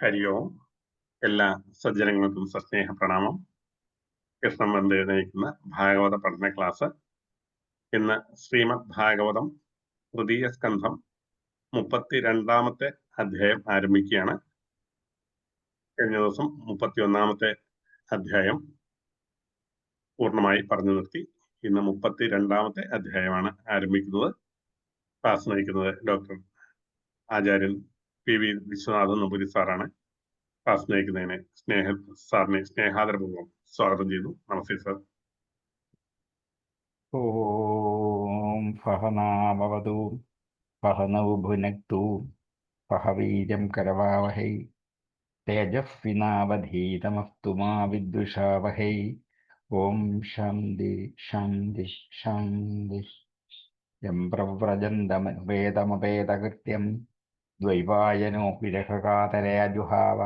ഹരി ഓം. എല്ലാ സജ്ജനങ്ങൾക്കും സസ്നേഹ പ്രണാമം. കൃഷ്ണൻ വന്ന് നയിക്കുന്ന ഭാഗവത പഠന ക്ലാസ് ഇന്ന് ശ്രീമദ് ഭാഗവതം തൃതീയ സ്കന്ധം 32-ാമത്തെ അധ്യായം ആരംഭിക്കുകയാണ്. കഴിഞ്ഞ ദിവസം 31-ാമത്തെ അധ്യായം പൂർണ്ണമായി പറഞ്ഞു നിർത്തി. ഇന്ന് 32-ാമത്തെ അധ്യായമാണ് ആരംഭിക്കുന്നത്. ക്ലാസ് നയിക്കുന്നത് ഡോക്ടർ ആചാര്യൻ PV വിശ്വനാഥൻ നമ്പൂരി സാറാണ്. ക്ലാസ് നയിക്കുന്നതിന് സാറിനെ സ്നേഹാദരപൂർവ്വം സ്വാഗതം ചെയ്യുന്നു. നമസ്തേ സാർ. ഓം സഹനാവവതു സഹനൗ ഭുനക്തു സഹ വീര്യം കരവാവഹൈ തേജസ്വിനാവധീതമസ്തു മാ വിദ്വിഷാവഹൈ. ഓം ശാന്തി ശാന്തി ശാന്തി. യം പ്രവ്രജന്തമവേദമവേദകൃത്യം ദ്വൈവായനോ വിരഹകാതരയ ജുഹാവ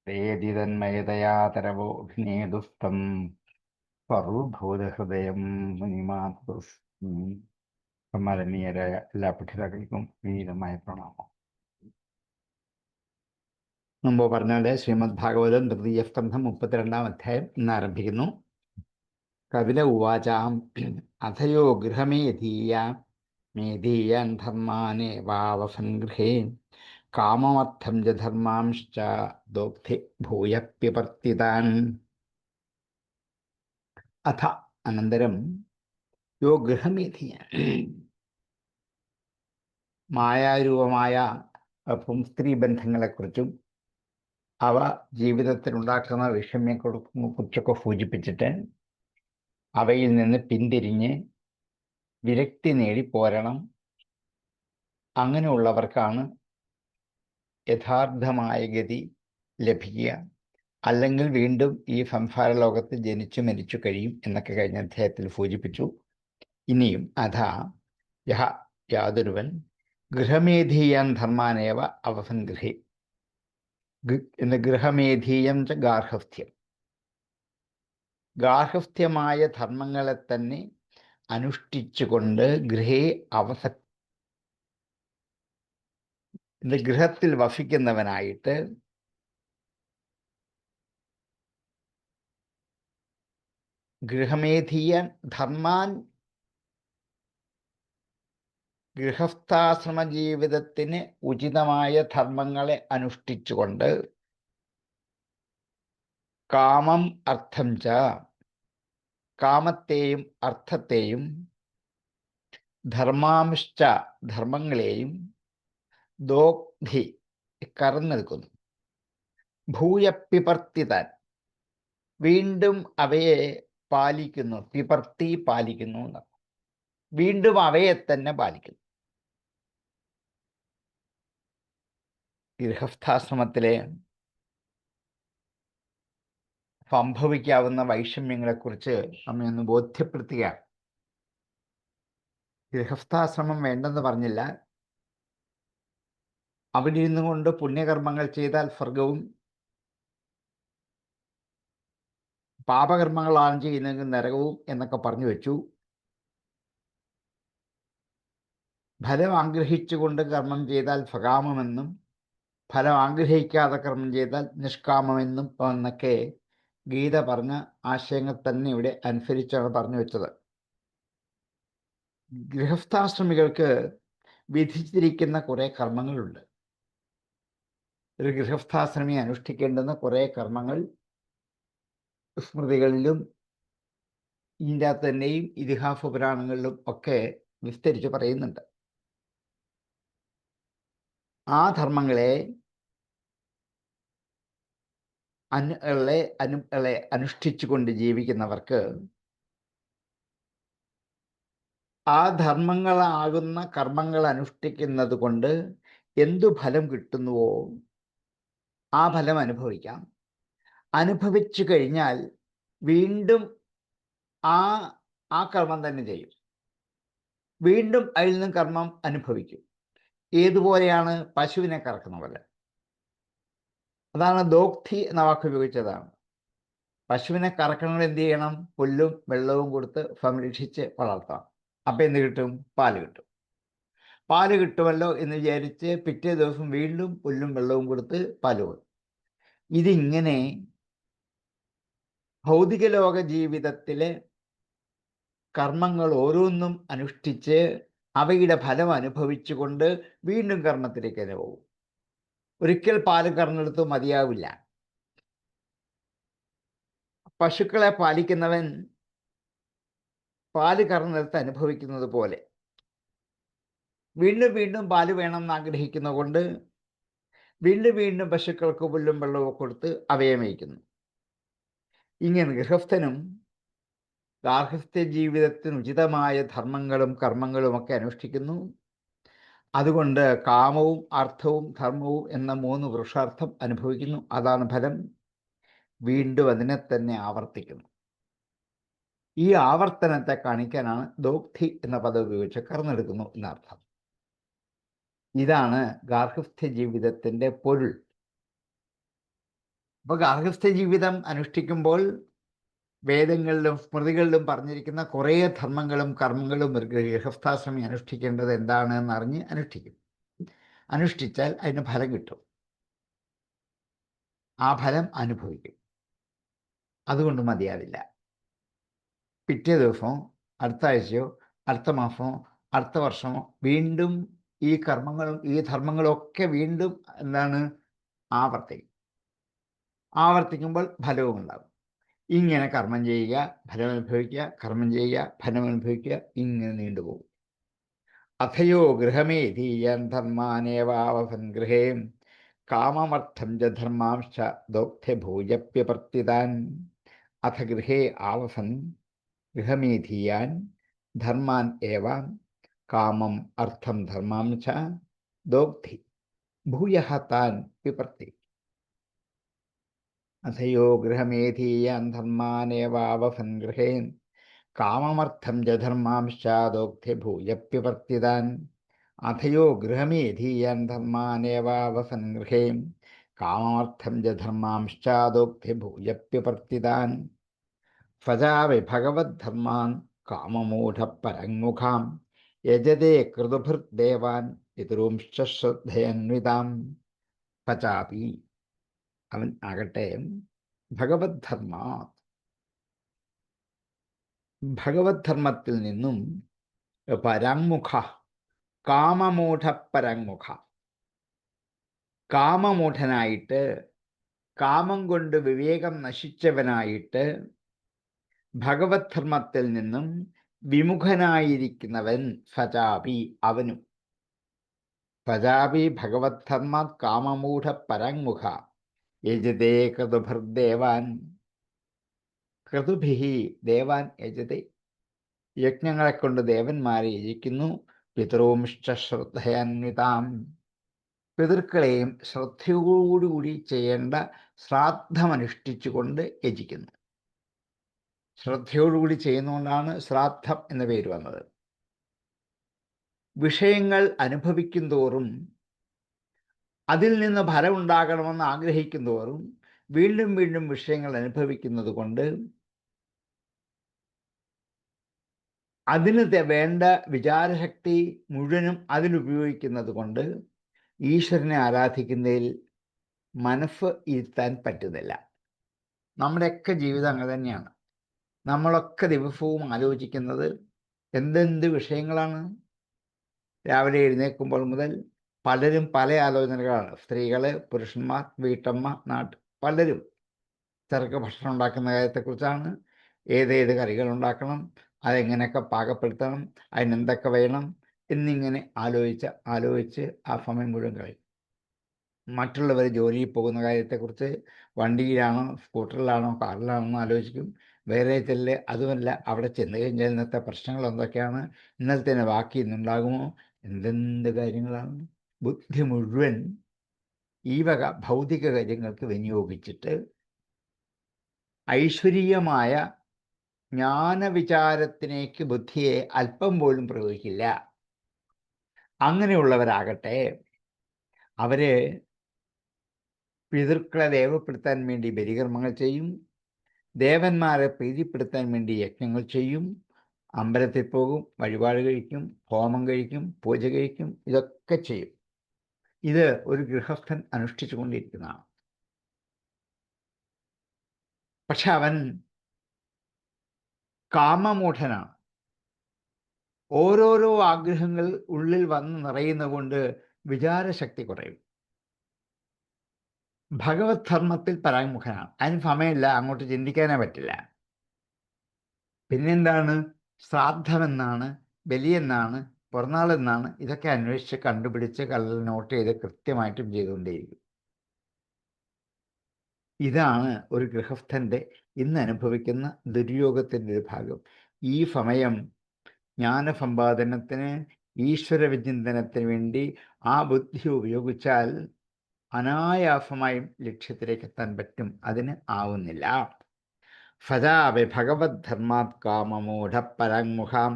തേതി തന്മയതയാതരവോഭിനേദുസ്തം സർവഭൂതഹൃദയം മുനിമാതൃസ്മി. സ്മരണീയരായ എല്ലാ പഠിതാക്കൾക്കും വീരമായ പ്രണാമം. മുമ്പ് പറഞ്ഞാല് ശ്രീമദ് ഭാഗവതം തൃതീയ സ്കന്ധം 32-ാം അധ്യായം ഇന്ന് ആരംഭിക്കുന്നു. കപില ഉവാചാം അഥയോ ഗൃഹമേധീയാൻ ധർമാനേവാവസംഗൃഹേ കാമമർത്ഥം ച ധർമാംശ്ച ദോഗ്ധി ഭൂയ പിപർത്തിതാൻ. അഥ അനന്തരം യോ ഗൃഹമേധീയാൻ, മായാരൂപമായ സ്ത്രീ ബന്ധങ്ങളെക്കുറിച്ചും അവ ജീവിതത്തിലുണ്ടാക്കുന്ന വിഷമ്യങ്ങളെക്കുറിച്ചൊക്കെ സൂചിപ്പിച്ചിട്ട് അവയിൽ നിന്ന് പിന്തിരിഞ്ഞ് വിരക്തി നേടി പോരണം. അങ്ങനെയുള്ളവർക്കാണ് യഥാർത്ഥമായ ഗതി ലഭിക്കുക. അല്ലെങ്കിൽ വീണ്ടും ഈ സംസാര ലോകത്ത് ജനിച്ചു മരിച്ചു കഴിയും എന്നൊക്കെ കഴിഞ്ഞ അധ്യായത്തിൽ സൂചിപ്പിച്ചു. ഇനിയും അഥാ യഹ യാതൊരുവൻ ഗൃഹമേധീയാൻ ധർമാനേവ അവസംഗൃഹി. ഗൃഹമേധീയം ച ഗാർഹസ്ഥ്യം, ഗാർഹസ്ഥ്യമായ ധർമ്മങ്ങളെ തന്നെ അനുഷ്ഠിച്ചുകൊണ്ട് ഗൃഹത്തിൽ വസിക്കുന്നവനായിട്ട് ഗൃഹമേധീയാൻ ധർമാൻ, ഗൃഹസ്ഥാശ്രമ ജീവിതത്തിന് ഉചിതമായ ധർമ്മങ്ങളെ അനുഷ്ഠിച്ചുകൊണ്ട് കാമം അർത്ഥം ച, കാമത്തെയും അർത്ഥത്തെയും ധർമാംശ്ച ധർമ്മങ്ങളെയും ദോഗ്ധി കറന്നെടുക്കുന്നു. ഭൂയ പിപർത്തിതാൻ വീണ്ടും അവയെ പാലിക്കുന്നു. പിപർത്തി പാലിക്കുന്നു എന്നാണ്. വീണ്ടും അവയെ തന്നെ പാലിക്കുന്നു. ഗൃഹസ്ഥാശ്രമത്തിലെ സംഭവിക്കാവുന്ന വൈഷമ്യങ്ങളെക്കുറിച്ച് നമ്മയൊന്ന് ബോധ്യപ്പെടുത്തുക. ഗൃഹസ്ഥാശ്രമം വേണ്ടെന്ന് പറഞ്ഞില്ല. അവിടെ ഇരുന്നു കൊണ്ട് പുണ്യകർമ്മങ്ങൾ ചെയ്താൽ സ്വർഗവും, പാപകർമ്മങ്ങളാണ് ചെയ്യുന്നതെങ്കിൽ നരകവും എന്നൊക്കെ പറഞ്ഞു വെച്ചു. ഫലം ആഗ്രഹിച്ചുകൊണ്ട് കർമ്മം ചെയ്താൽ സ്വകാമമെന്നും ഫലം ആഗ്രഹിക്കാതെ കർമ്മം ചെയ്താൽ നിഷ്കാമമെന്നും എന്നൊക്കെ ഗീത പറഞ്ഞ ആശയങ്ങൾ തന്നെ ഇവിടെ അനുസരിച്ചാണ് പറഞ്ഞു വെച്ചത്. ഗൃഹസ്ഥാശ്രമികൾക്ക് വിധിച്ചിരിക്കുന്ന കുറേ കർമ്മങ്ങളുണ്ട്. ഒരു ഗൃഹസ്ഥാശ്രമി അനുഷ്ഠിക്കേണ്ടുന്ന കുറേ കർമ്മങ്ങൾ സ്മൃതികളിലും ഇതിൻ്റെ അകത്ത് തന്നെയും ഇതിഹാസ പുരാണങ്ങളിലും ഒക്കെ വിസ്തരിച്ച് പറയുന്നുണ്ട്. ആ ധർമ്മങ്ങളെ അനുഷ്ഠിച്ചുകൊണ്ട് ജീവിക്കുന്നവർക്ക് ആ ധർമ്മങ്ങളാകുന്ന കർമ്മങ്ങൾ അനുഷ്ഠിക്കുന്നത് കൊണ്ട് എന്തു ഫലം കിട്ടുന്നുവോ ആ ഫലം അനുഭവിക്കാം. അനുഭവിച്ചു കഴിഞ്ഞാൽ വീണ്ടും ആ കർമ്മം തന്നെ ചെയ്യും. വീണ്ടും അതിൽ നിന്നും കർമ്മം അനുഭവിക്കും. ഏതുപോലെയാണ്? പശുവിനെ കറക്കുന്ന പോലെ. അതാണ് ദോഗ്ധി എന്ന വാക്ക് ഉപയോഗിച്ചതാണ്. പശുവിനെ കറക്കണമെങ്കിൽ എന്ത് ചെയ്യണം? പുല്ലും വെള്ളവും കൊടുത്ത് സംരക്ഷിച്ച് വളർത്താം. അപ്പം എന്ത് കിട്ടും? പാല് കിട്ടും. പാല് കിട്ടുമല്ലോ എന്ന് വിചാരിച്ച് പിറ്റേ ദിവസം വീണ്ടും പുല്ലും വെള്ളവും കൊടുത്ത് പാല് കൊടുക്കും. ഇതിങ്ങനെ ഭൗതിക ലോക ജീവിതത്തിലെ കർമ്മങ്ങൾ ഓരോന്നും അനുഷ്ഠിച്ച് അവയുടെ ഫലം അനുഭവിച്ചുകൊണ്ട് വീണ്ടും കർമ്മത്തിലേക്ക് തന്നെ പോകും. ഒരിക്കൽ പാല് കറന്നെടുത്ത് മതിയാവില്ല. പശുക്കളെ പാലിക്കുന്നവൻ പാല് കറന്നെടുത്ത് അനുഭവിക്കുന്നത് പോലെ വീണ്ടും വീണ്ടും പാല് വേണമെന്ന് ആഗ്രഹിക്കുന്നതുകൊണ്ട് വീണ്ടും വീണ്ടും പശുക്കൾക്ക് പുല്ലും വെള്ളവും കൊടുത്ത് അവയെ മേയ്ക്കുന്നു. ഇങ്ങനെ ഗൃഹസ്ഥനും ഗാർഹസ്ഥ്യ ജീവിതത്തിന് ഉചിതമായ ധർമ്മങ്ങളും കർമ്മങ്ങളുമൊക്കെ അനുഷ്ഠിക്കുന്നു. അതുകൊണ്ട് കാമവും അർത്ഥവും ധർമ്മവും എന്ന 3 പുരുഷാർത്ഥം അനുഭവിക്കുന്നു. അതാണ് ഫലം. വീണ്ടും അതിനെ തന്നെ ആവർത്തിക്കുന്നു. ഈ ആവർത്തനത്തെ കാണിക്കാനാണ് ദോഗ്ധി എന്ന പദം ഉപയോഗിച്ച് കറന്നെടുക്കുന്നു എന്നർത്ഥം. ഇതാണ് ഗാർഹസ്ഥ്യ ജീവിതത്തിൻ്റെ പൊരുൾ. അപ്പോൾ ഗാർഹസ്ഥ്യ ജീവിതം അനുഷ്ഠിക്കുമ്പോൾ വേദങ്ങളിലും സ്മൃതികളിലും പറഞ്ഞിരിക്കുന്ന കുറേ ധർമ്മങ്ങളും കർമ്മങ്ങളും ഒരു ഗൃഹസ്ഥാശ്രമി അനുഷ്ഠിക്കേണ്ടത് എന്താണെന്ന് അറിഞ്ഞ് അനുഷ്ഠിക്കും. അനുഷ്ഠിച്ചാൽ അതിന് ഫലം കിട്ടും. ആ ഫലം അനുഭവിക്കും. അതുകൊണ്ട് മതിയാവില്ല. പിറ്റേ ദിവസമോ അടുത്ത ആഴ്ചയോ അടുത്ത മാസമോ അടുത്ത വർഷമോ വീണ്ടും ഈ കർമ്മങ്ങളും ഈ ധർമ്മങ്ങളൊക്കെ വീണ്ടും ആവർത്തിക്കും. ആവർത്തിക്കുമ്പോൾ ഫലവും ഉണ്ടാകും. ഇങ്ങനെ കർമ്മം ചെയ്യുക, ഫലം അനുഭവിക്കുക, കർമ്മം ചെയ്യുക, ഫലം അനുഭവിക്കുക, ഇങ്ങനെ നീണ്ടുപോകും. അഥയോ ഗൃഹമേധീയൻ ധർമാനേവാവസൻ ഗൃഹേ കാമമർത്ഥം ച ധർമാംശ്ച ദോഗ്ധ്യഭൂജപ്യവർത്തിതാൻ. അഥ ഗൃഹേ ആവസൻ ഗൃഹമേധീയാൻ ധർമാൻ ഏവ കാമം അർത്ഥം ധർമാംശ്ച ദോഗ്ധി ഭൂയഃ താൻ വിപർത്തി. അഥയോ ഗൃഹമേധീയാൻ ധർമാനേവാവസൻ ഗൃഹേ കാമമർത്ഥം ച ധർമാംശ്ചാദോഗ്ധ്യഭൂയപ്യവർത്തിതാൻ. അഥയോ ഗൃഹമേധീയാൻ ധർമാനേവാവസൻ ഗൃഹേ കാമമർത്ഥം ച ധർമാംശ്ചാദോഗ്ധ്യഭൂയപ്യവർത്തിതാൻ. സ്വജാവി ഭഗവദ്ധർമാൻ കാമമൂഢപരങ്മുഖാം യജതേ കൃതുഭൃദേവാൻ പിതॄംശ്ച ശ്രദ്ധയന്വിതാം. പചാപി അവൻ ആകട്ടെ ഭഗവദ്ധർമ്മത്തിൽ നിന്നും പരങ്മുഖ കാമമൂഢപരങ്മുഖ കാമമൂഢനായിട്ട് കാമം കൊണ്ട് വിവേകം നശിച്ചവനായിട്ട് ഭഗവദ്ധർമ്മത്തിൽ നിന്നും വിമുഖനായിരിക്കുന്നവൻ സചാപി അവനും. സചാപി ഭഗവദ്ധർമാത് കാമമൂഢപരങ്മുഖ യജതേ ക്രതുഭിർദേവാൻ. ക്രതുഭിഹി ദേവാൻ യജതേ, യജ്ഞങ്ങളെ കൊണ്ട് ദേവന്മാരെ യജിക്കുന്നു. പിതॄംശ്ച ശ്രദ്ധയാന്വിതാം, പിതൃക്കളെയും ശ്രദ്ധയോടുകൂടി ചെയ്യേണ്ട ശ്രാദ്ധമനുഷ്ഠിച്ചുകൊണ്ട് യജിക്കുന്നു. ശ്രദ്ധയോടുകൂടി ചെയ്യുന്നതുകൊണ്ടാണ് ശ്രാദ്ധം എന്ന പേര് വന്നത്. വിഷയങ്ങൾ അനുഭവിക്കും തോറും അതിൽ നിന്ന് ഫലം ഉണ്ടാകണമെന്ന് ആഗ്രഹിക്കും തോറും വീണ്ടും വീണ്ടും വിഷയങ്ങൾ അനുഭവിക്കുന്നത് കൊണ്ട് അതിന് വേണ്ട വിചാരശക്തി മുഴുവനും അതിലുപയോഗിക്കുന്നത് കൊണ്ട് ഈശ്വരനെ ആരാധിക്കുന്നതിൽ മനസ്സ് ഇരുത്താൻ പറ്റുന്നില്ല. നമ്മുടെയൊക്കെ ജീവിതം അങ്ങനെ തന്നെയാണ്. നമ്മളൊക്കെ ദിവസവും ആലോചിക്കുന്നത് എന്തെന്ത് വിഷയങ്ങളാണ്. രാവിലെ എഴുന്നേൽക്കുമ്പോൾ മുതൽ പലരും പല ആലോചനകളാണ്. സ്ത്രീകൾ, പുരുഷന്മാർ, വീട്ടമ്മ, പലരും ചെറുക്ക് ഭക്ഷണം ഉണ്ടാക്കുന്ന കാര്യത്തെക്കുറിച്ചാണ്. ഏതേത് കറികൾ ഉണ്ടാക്കണം, അതെങ്ങനെയൊക്കെ പാകപ്പെടുത്തണം, അതിനെന്തൊക്കെ വേണം എന്നിങ്ങനെ ആലോചിച്ച് ആ സമയം മുഴുവൻ കഴിയും. മറ്റുള്ളവർ ജോലിയിൽ പോകുന്ന കാര്യത്തെക്കുറിച്ച് വണ്ടിയിലാണോ സ്കൂട്ടറിലാണോ കാറിലാണോ എന്ന് ആലോചിക്കും. വേറെ ചെല്ല് അതുമല്ല, അവിടെ ചെന്ന് കഴിഞ്ഞാൽ ഇന്നത്തെ പ്രശ്നങ്ങൾ എന്തൊക്കെയാണ്, ഇന്നലത്തേന് ബാക്കി ഇന്നുണ്ടാകുമോ, എന്തെന്ത് കാര്യങ്ങളാണ്. ബുദ്ധി മുഴുവൻ ഈ വക ഭൗതിക കാര്യങ്ങൾക്ക് വിനിയോഗിച്ചിട്ട് ഐശ്വര്യമായ ജ്ഞാനവിചാരത്തിലേക്ക് ബുദ്ധിയെ അല്പം പോലും പ്രയോഗിക്കില്ല. അങ്ങനെയുള്ളവരാകട്ടെ അവര് പിതൃക്കളെ ദേവപ്പെടുത്താൻ വേണ്ടി ബലികർമ്മങ്ങൾ ചെയ്യും, ദേവന്മാരെ പ്രീതിപ്പെടുത്താൻ വേണ്ടി യജ്ഞങ്ങൾ ചെയ്യും. അമ്പലത്തിൽ പോകും, വഴിപാട് കഴിക്കും, ഹോമം കഴിക്കും, പൂജ കഴിക്കും, ഇതൊക്കെ ചെയ്യും. ഇത് ഒരു ഗൃഹസ്ഥൻ അനുഷ്ഠിച്ചു കൊണ്ടിരിക്കുന്നതാണ്. പക്ഷെ അവൻ കാമമൂഢനാണ്. ഓരോരോ ആഗ്രഹങ്ങൾ ഉള്ളിൽ വന്ന് നിറയുന്നത് കൊണ്ട് വിചാരശക്തി കുറയും. ഭഗവത് ധർമ്മത്തിൽ പരാമുഖനാണ്. അതിന് സമയമില്ല, അങ്ങോട്ട് ചിന്തിക്കാനേ പറ്റില്ല. പിന്നെന്താണ്? ശ്രാദ്ധമെന്നാണ്, ബലിയെന്നാണ്, പിറന്നാളെന്നാണ്, ഇതൊക്കെ അന്വേഷിച്ച് കണ്ടുപിടിച്ച് കള്ളിൽ നോട്ട് ചെയ്ത് കൃത്യമായിട്ടും ചെയ്തുകൊണ്ടേയിരിക്കും. ഇതാണ് ഒരു ഗൃഹസ്ഥൻ്റെ ഇന്ന് അനുഭവിക്കുന്ന ദുര്യോഗത്തിൻ്റെ ഒരു ഭാഗം. ഈ സമയം ജ്ഞാനസമ്പാദനത്തിന്, ഈശ്വര വിചിന്തനത്തിന് വേണ്ടി ആ ബുദ്ധി ഉപയോഗിച്ചാൽ അനായാസമായും ലക്ഷ്യത്തിലേക്ക് എത്താൻ പറ്റും. അതിന് ആവുന്നില്ല. ഫജാവി ഭഗവദ്ധർമാത് കാമമൂഢ പരാങ്മുഖാം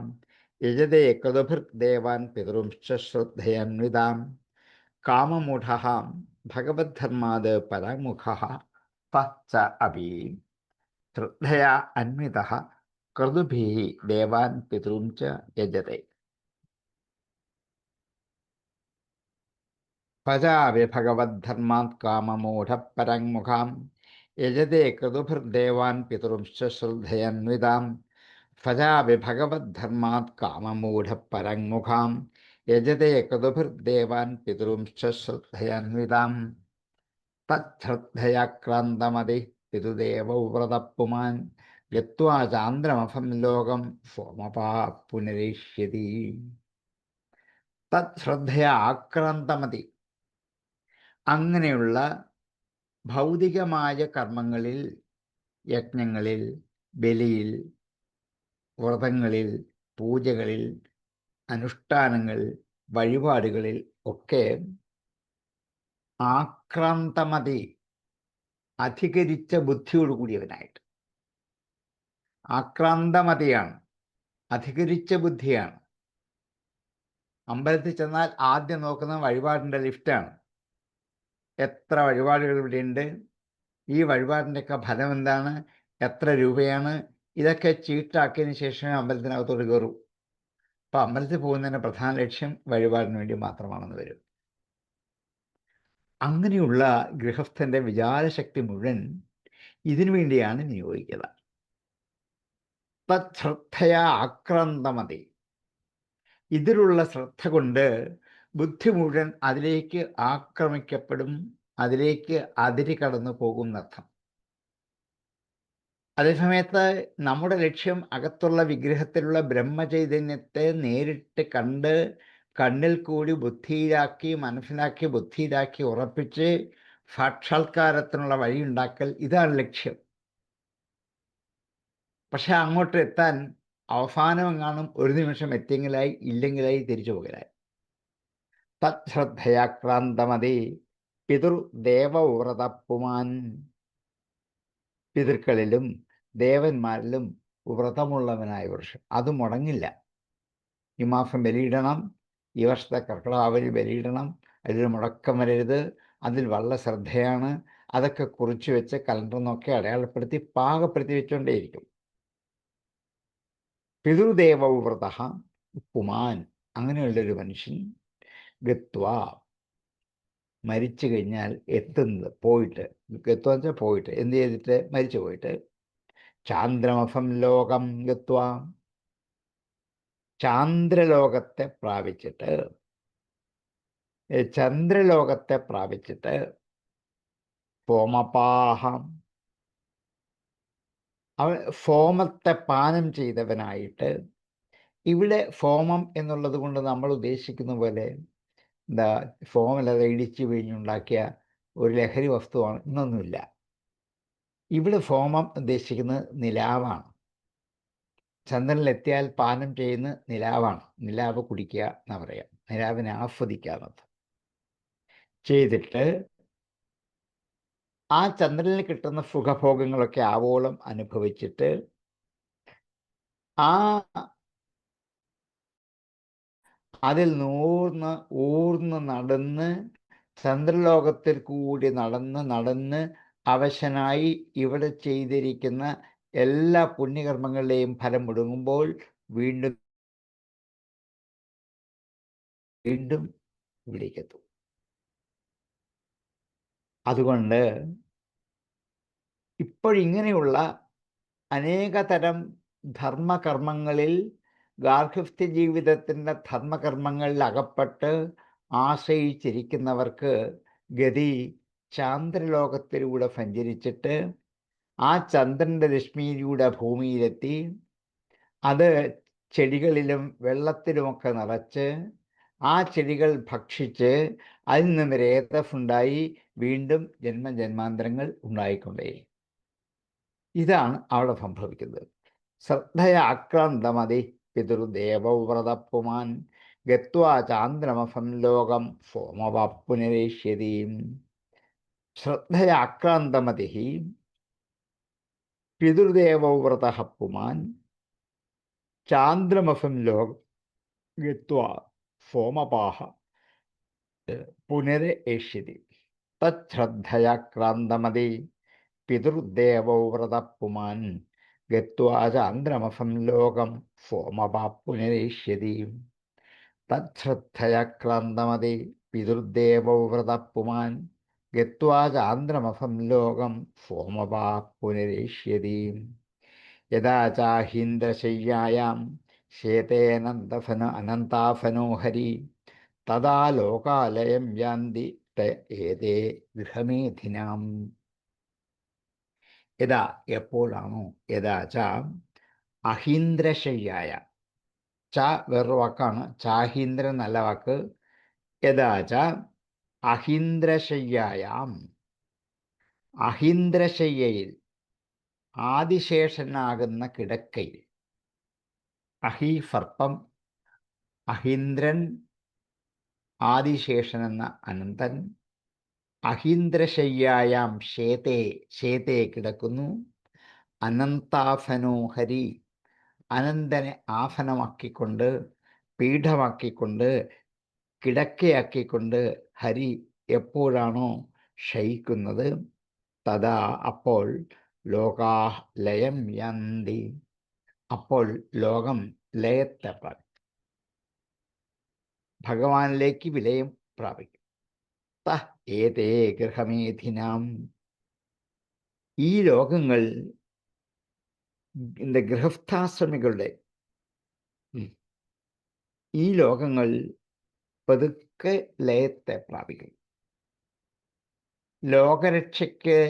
യജതേ ക്രതുഭിർദേവാൻ പിതൃംശ്ച ശ്രദ്ധയന്വിതാം. കാമമൂഢ ഭഗവദ്ധർമാത് പരാങ്മുഖഃ തച്ച അപി ശ്രദ്ധയാ അന്വിതഃ ക്രതുഭിഃ ദേവാൻ പിതൃംശ്ച യജതേ. ഭജാവി ഭഗവദ്ധർമാത് കാമമൂഢ പരാങ്മുഖാം യജതേ ക്രതുഭിർദേവാൻ പിതൃംശ്ച ശ്രദ്ധയന്വിതാം. ഭജാവി ഭഗവദ്ധർമാത് കാമമൂഢ പരാങ്മുഖാം യജതേ ക്രതുഭിർദേവാൻ പിതൃംശ്ച ശ്രദ്ധയന്വിതാം. തച്ഛ്രദ്ധയാക്രാന്തമതി പിതൃദേവവ്രതപ്പുമാൻ ഗത്വാ ചാന്ദ്രമഫം ലോകം സോമപാ പുനരേഷ്യതി. തച്ഛ്രദ്ധയാ ആക്രാന്തമതി. അങ്ങനെയുള്ള ഭൗതികമായ കർമ്മങ്ങളിൽ, യജ്ഞങ്ങളിൽ, ബലിയിൽ, വ്രതങ്ങളിൽ, പൂജകളിൽ, അനുഷ്ഠാനങ്ങൾ, വഴിപാടുകളിൽ ഒക്കെ ആക്രാന്തമതി, അധികരിച്ച ബുദ്ധിയോടുകൂടിയവനായിട്ട്. ആക്രാന്തമതിയാണ്, അധികരിച്ച ബുദ്ധിയാണ്. അമ്പലത്തിൽ ചെന്നാൽ ആദ്യം നോക്കുന്ന വഴിപാടിൻ്റെ ലിസ്റ്റാണ്. എത്ര വഴിപാടുകൾ ഇവിടെയുണ്ട്, ഈ വഴിപാടിൻ്റെയൊക്കെ ഫലം എന്താണ്, എത്ര രൂപയാണ്, ഇതൊക്കെ ചീട്ടാക്കിയതിന് ശേഷമേ അമ്പലത്തിനകത്തോട്ട് കയറൂ. അപ്പോൾ അമ്പലത്തിൽ പോകുന്നതിൻ്റെ പ്രധാന ലക്ഷ്യം വഴിപാടിന് വേണ്ടി മാത്രമാണെന്ന് വരും. അങ്ങനെയുള്ള ഗൃഹസ്ഥൻ്റെ വിചാരശക്തി മുഴുവൻ ഇതിനു വേണ്ടിയാണ് നിയോഗിക്കുക. തച്ഛ്രദ്ധയാ ആക്രാന്തമതി. ഇതിലുള്ള ശ്രദ്ധ കൊണ്ട് ബുദ്ധി മുഴുവൻ അതിലേക്ക് ആക്രമിക്കപ്പെടും, അതിലേക്ക് അതിരി കടന്നു പോകുന്നർത്ഥം. അതേസമയത്ത് നമ്മുടെ ലക്ഷ്യം അകത്തുള്ള വിഗ്രഹത്തിലുള്ള ബ്രഹ്മചൈതന്യത്തെ നേരിട്ട് കണ്ട് കണ്ണിൽ കൂടി ബുദ്ധിയിലാക്കി, മനസ്സിലാക്കി, ബുദ്ധിയിലാക്കി ഉറപ്പിച്ച് സാക്ഷാത്കാരത്തിനുള്ള വഴിയുണ്ടാക്കൽ, ഇതാണ് ലക്ഷ്യം. പക്ഷെ അങ്ങോട്ട് എത്താൻ അവസാനമെങ്ങാനും ഒരു നിമിഷം എത്തിയെങ്കിലായി, ഇല്ലെങ്കിലായി തിരിച്ചു പോകലായി. തച്ഛ്രദ്ധയാക്രാന്തമതി പിതൃദേവവ്രതപ്പുമാൻ. പിതൃക്കളിലും ദേവന്മാരിലും വ്രതമുള്ളവനായ വർഷം അത് മുടങ്ങില്ല. ഈ മാസം ബലിയിടണം, ഈ വർഷത്തെ കർക്കിടകാവലി ബലിയിടണം, അതിൽ മുടക്കം വരരുത്, അതിൽ വളരെ ശ്രദ്ധയാണ്. അതൊക്കെ കുറിച്ച് വെച്ച് കലണ്ടർ നോക്കി അടയാളപ്പെടുത്തി പാകപ്പെടുത്തി വെച്ചുകൊണ്ടേയിരിക്കും. പിതൃദേവവ്രത പുമാൻ. അങ്ങനെയുള്ളൊരു മനുഷ്യൻ ഗത്വ, മരിച്ചു കഴിഞ്ഞാൽ എത്തുന്നത്, പോയിട്ട്, ഗത്വ എന്ന് വെച്ചാൽ പോയിട്ട്, എന്ത് ചെയ്തിട്ട്, മരിച്ചു പോയിട്ട്, ചാന്ദ്രമഫം ലോകം ഗത്വ, ചാന്ദ്രലോകത്തെ പ്രാപിച്ചിട്ട്, ചന്ദ്രലോകത്തെ പ്രാപിച്ചിട്ട്, സോമപാഹം, അവൻ സോമത്തെ പാനം ചെയ്തവനായിട്ട്. ഇവിടെ സോമം എന്നുള്ളത് കൊണ്ട് നമ്മൾ ഉദ്ദേശിക്കുന്ന പോലെ എന്താ സോമലത ഇടിച്ചു പിഴിഞ്ഞുണ്ടാക്കിയ ഒരു ലഹരി വസ്തുവാണ് എന്നൊന്നുമില്ല. ഇവിടെ സോമം ഉദ്ദേശിക്കുന്നത് നിലാവാണ്. ചന്ദ്രനിലെത്തിയാൽ പാനം ചെയ്യുന്ന നിലാവാണ്. നിലാവ് കുടിക്കുക എന്നാ പറയാം, നിലാവിനെ ആസ്വദിക്കാമെന്നത്. ചെയ്തിട്ട് ആ ചന്ദ്രനിൽ കിട്ടുന്ന സുഖഭോഗങ്ങളൊക്കെ ആവോളം അനുഭവിച്ചിട്ട് ആ അതിൽ ഊർന്ന് നടന്ന് ചന്ദ്രലോകത്തിൽ കൂടി നടന്ന് അവശനായി ഇവിടെ ചെയ്തിരിക്കുന്ന എല്ലാ പുണ്യകർമ്മങ്ങളുടെയും ഫലം മുടങ്ങുമ്പോൾ വീണ്ടും വീണ്ടും ഇവിടേക്ക് എത്തും. അതുകൊണ്ട് ഇപ്പോഴിങ്ങനെയുള്ള അനേകതരം ധർമ്മകർമ്മങ്ങളിൽ, ഗാർഹസ്ഥ്യ ജീവിതത്തിൻ്റെ ധർമ്മകർമ്മങ്ങളിൽ അകപ്പെട്ട് ആശ്രയിച്ചിരിക്കുന്നവർക്ക് ഗതി ചാന്ദ്രലോകത്തിലൂടെ സഞ്ചരിച്ചിട്ട് ആ ചന്ദ്രൻ്റെ രശ്മിയിലൂടെ ഭൂമിയിലെത്തി അത് ചെടികളിലും വെള്ളത്തിലുമൊക്കെ നിറച്ച് ആ ചെടികൾ ഭക്ഷിച്ച് അതിൽ നിന്ന് രേതസ്സുണ്ടായി വീണ്ടും ജന്മജന്മാന്തരങ്ങൾ ഉണ്ടായിക്കൊണ്ടേയിരിക്കും. ഇതാണ് അവിടെ സംഭവിക്കുന്നത്. ശ്രദ്ധയാക്രാന്തമതി പിതൃദേവവ്രതപ്പുമാൻ ഗത്വാ ചാന്ദ്രമസം ലോകം സോമവാപ്പുനരേഷ്യതീം. ശ്രദ്ധയാക്രാന്തമതി പിതൃദേവവ്രത പുമാൻ ചാന്ദ്രമസം ലോകം ഗത്വാ സോമപാഹ പുനരേഷ്യതി. തശ്രദ്ധയാക്രാന്തമതി പിതൃദേവവ്രത പുമാൻ ഗത്വാ ചാന്ദ്രമസം ലോകം സോമപാപുനരേഷ്യതി. തശ്രദ്ധയാക്രാന്തമതി പിതൃദേവവ്രത പുമാൻ ഗത്വാ ചാന്ദ്രമസം ലോകം സോമപാപുനരേഷ്യതി. യഥാ ചാഹീന്ദ്രശയ്യായാം ശേതേനന്തഫന അനന്താഫനോ ഹരി തഥാ ലോകാലയം യാന്തി ഏതേ ഗൃഹമേധിനാം. യഥാ എപ്പോഴാണോ, യഥാ ച അഹീന്ദ്രശയ്യായ, ച വേറൊരു വാക്കാണ്, ചാഹീന്ദ്രൻ നല്ല വാക്ക്. യഥാ ച അഹീന്ദ്രശയ്യായാം, അഹീന്ദ്രശയ്യയിൽ ആദിശേഷനാകുന്ന കിടക്കയിൽ, അഹി സർപ്പം, അഹീന്ദ്രൻ ആദിശേഷൻ എന്ന അനന്തൻ, അഹീന്ദ്രശയ്യായാം ശേതേ, ശേതേ കിടക്കുന്നു, അനന്താഫനോ ഹരി അനന്തനെ ആഫനമാക്കിക്കൊണ്ട്, പീഠമാക്കിക്കൊണ്ട്, കിടക്കയാക്കിക്കൊണ്ട് ഹരി എപ്പോഴാണോ ശയിക്കുന്നത്, തഥാ അപ്പോൾ ലോകാ ലയം യാന്തി, അപ്പോൾ ലോകം ലയത്തെ പ്രാപിക്കും, ഭഗവാനിലേക്ക് വിലയം പ്രാപിക്കും. ഏതേ ഗൃഹമേധിനാം, ഈ ലോകങ്ങൾ ഗൃഹസ്ഥാശ്രമികളുടെ, ഈ ലോകങ്ങൾ പതുക്കെ ലയത്തെ പ്രാപിക്കും. ലോകരക്ഷയ്ക്ക്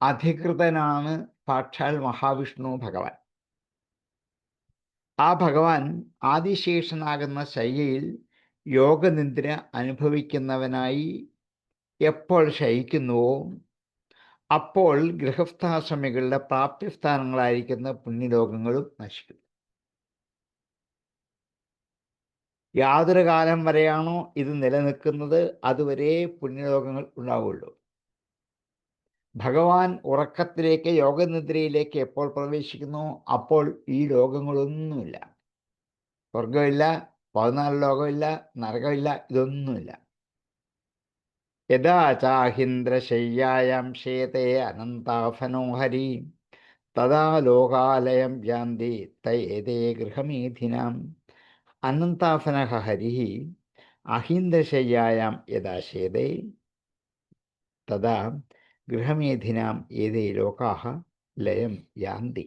അധികൃതനാണ് സാക്ഷാൽ മഹാവിഷ്ണു ഭഗവാൻ. ആ ഭഗവാൻ ആദിശേഷനാകുന്ന ശയ്യയിൽ യോഗനിദ്ര അനുഭവിക്കുന്നവനായി എപ്പോൾ ശയിക്കുന്നുവോ അപ്പോൾ ഗൃഹസ്ഥാശ്രമികളുടെ പ്രാപ്തിസ്ഥാനങ്ങളായിരിക്കുന്ന പുണ്യലോകങ്ങളും നശിക്കുന്നു. യാതൊരു കാലം വരെയാണോ ഇത് നിലനിൽക്കുന്നത് അതുവരെ പുണ്യലോകങ്ങൾ ഉണ്ടാവുള്ളൂ. ഭഗവാൻ ഉറക്കത്തിലേക്ക്, യോഗനിദ്രയിലേക്ക് എപ്പോൾ പ്രവേശിക്കുന്നു അപ്പോൾ ഈ ലോകങ്ങളൊന്നുമില്ല. സ്വർഗമില്ല, 14 ലോകമില്ല, നരകമില്ല, ഇതൊന്നുമില്ല. യഥാ ചാഹീന്ദ്രശയ്യായാം ശേതേ അനന്താഫനോ ഹരി തഥാ ലോകാലയം യാന്തി തയേതേ ഗൃഹമേധിനാം. അനന്താഫനഃ ഹരിഃ അഹീന്ദ്രശയ്യായാം യഥാ ശേതേ തഥാ ഗൃഹമേധിനാം ഏതേ ലോകാഃ ലയം യാന്തി.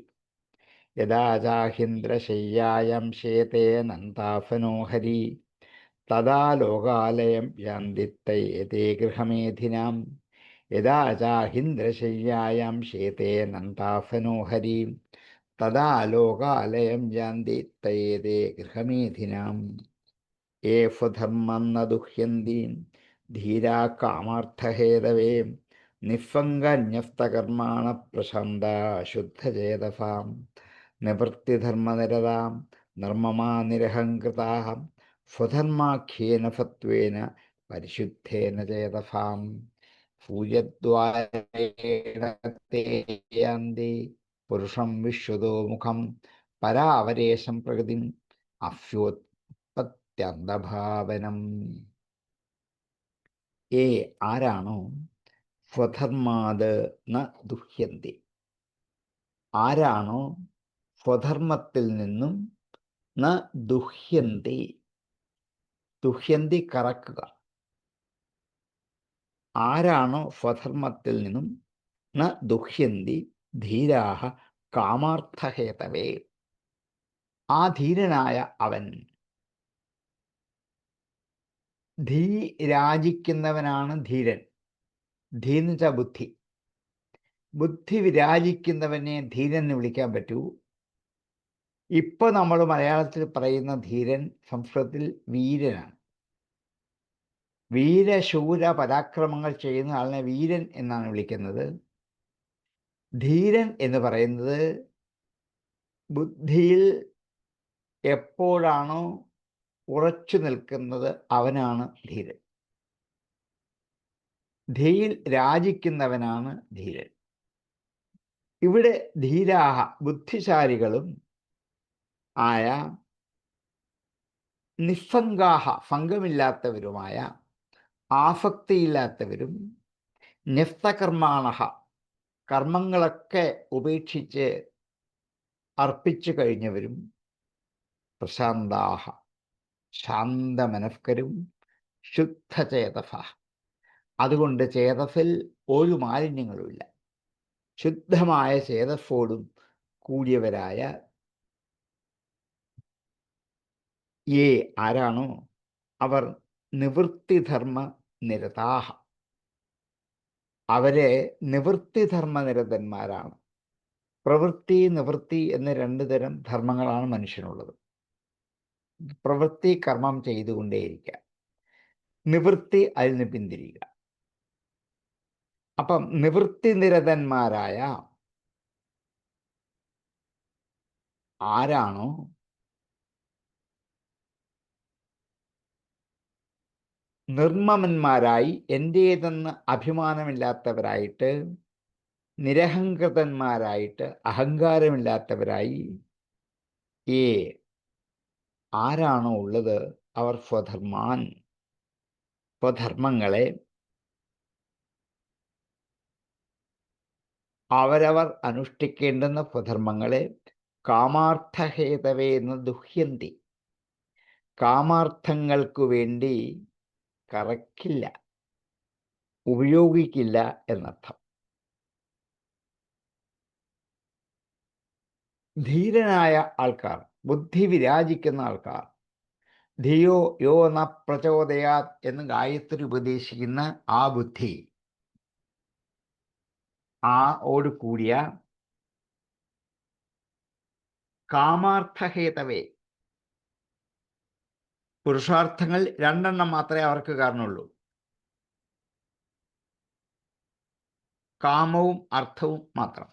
യഥാ ചാഹീന്ദ്രശയ്യായാം ശേതേ അനന്താഫനോ ഹരി തഥാ ലോകാലയം യാന്തി തയേതേ ഗൃഹമേധിനാം. യഥാ ചാഹീന്ദ്രശയ്യായാം ശേതേ അനന്താഫനോ ഹരി തഥാ ലോകാലയം യാന്തി തയേതേ ഗൃഹമേധിനാം. യേ സ്വധർമ്മം ന ദുഹ്യന്തി ധീരാ കാമാർത്ഥഹേതവേ നിസ്സംഗന്യസ്തകർമാണ പ്രശാന്ത ശുദ്ധചേതസാം നിവൃത്തിധർമ്മനിരതാം നിർമ്മമാ നിരഹങ്കൃതാഃ സ്വധർമാഖ്യേന സത്വേന പരിശുദ്ധേന ചേതസാം. സൂര്യദ്വാരേണ തേ യാന്തി പുരുഷം വിശ്വതോ മുഖം പരാവരേശം പ്രകൃതിം അസ്യോത്പത്യന്തഭാവനം. ആരാണോ സ്വധർമാത് ന ദുഹ്യന്തി, ആരാണോ സ്വധർമ്മത്തിൽ നിന്നും ന ദുഹ്യന്തി. ദുഹ്യന്തി കറക്കുക. ആരാണോ സ്വധർമ്മത്തിൽ നിന്നും ന ദുഹ്യന്തി ധീരാഹ കാമാർത്ഥഹേതവേ. ആ ധീരനായ അവൻ, ധീ രാജിക്കുന്നവനാണ് ധീരൻ. ധീ എന്ന് വെച്ചാൽ ബുദ്ധി. ബുദ്ധി വിരാജിക്കുന്നവനെ ധീരൻ എന്ന് വിളിക്കാൻ പറ്റൂ. ഇപ്പൊ നമ്മൾ മലയാളത്തിൽ പറയുന്ന ധീരൻ സംസ്കൃതത്തിൽ വീരനാണ്. വീരശൂര പരാക്രമങ്ങൾ ചെയ്യുന്ന ആളിനെ വീരൻ എന്നാണ് വിളിക്കുന്നത്. ധീരൻ എന്ന് പറയുന്നത് ബുദ്ധിയിൽ എപ്പോഴാണോ ഉറച്ചു നിൽക്കുന്നത് അവനാണ് ധീരൻ. ധീയിൽ രാജിക്കുന്നവനാണ് ധീരൻ. ഇവിടെ ധീരാഹ ബുദ്ധിശാലികളും ആയ, നിസ്സംഗാഹ സംഘമില്ലാത്തവരുമായ, ആസക്തിയില്ലാത്തവരും, ന്യസ്തകർമാണഹ കർമ്മങ്ങളൊക്കെ ഉപേക്ഷിച്ച് അർപ്പിച്ചു കഴിഞ്ഞവരും, പ്രശാന്താഹ ശാന്തമനസ്കരും, ശുദ്ധചേതസ അതുകൊണ്ട് ചേതസിൽ ഒരു മാലിന്യങ്ങളുമില്ല, ശുദ്ധമായ ചേതസ്സോടും കൂടിയവരായ യേ ആരാണോ അവർ നിവൃത്തിധർമ്മ നിരതാഹ, അവരെ നിവൃത്തിധർമ്മനിരതന്മാരാണ്. പ്രവൃത്തി നിവൃത്തി എന്ന രണ്ട് തരം ധർമ്മങ്ങളാണ് മനുഷ്യനുള്ളത്. പ്രവൃത്തി കർമ്മം ചെയ്തുകൊണ്ടേയിരിക്കുക, നിവൃത്തി അതിൽ നിന്ന് പിന്തിരിയുക. അപ്പം നിവൃത്തി നിരതന്മാരായ ആരാണോ നിർമ്മമന്മാരായി, എൻ്റേതെന്ന് അഭിമാനമില്ലാത്തവരായിട്ട്, നിരഹങ്കൃതന്മാരായിട്ട്, അഹങ്കാരമില്ലാത്തവരായി ആരാണോ ഉള്ളത് അവർ സ്വധർമാൻ സ്വധർമ്മങ്ങളെ അവരവർ അനുഷ്ഠിക്കേണ്ടുന്ന സ്വധർമ്മങ്ങളെ കാമാർത്ഥഹേതവേ എന്ന് ദുഹ്യന്തി, കാമാർത്ഥങ്ങൾക്കു വേണ്ടി കറക്കില്ല, ഉപയോഗിക്കില്ല എന്നർത്ഥം. ധീരനായ ആൾക്കാർ, ബുദ്ധി വിരാജിക്കുന്ന ആൾക്കാർ, ധിയോ യോ ന പ്രചോദയാത് എന്ന് ഗായത്രി ഉപദേശിക്കുന്ന ആ ബുദ്ധി, ഓട് കൂടിയ കാമാർത്ഥഹേതവേ, പുരുഷാർത്ഥങ്ങൾ രണ്ടെണ്ണം മാത്രമേ അവർക്ക് കാരണമുള്ളൂ, കാമവും അർത്ഥവും മാത്രം.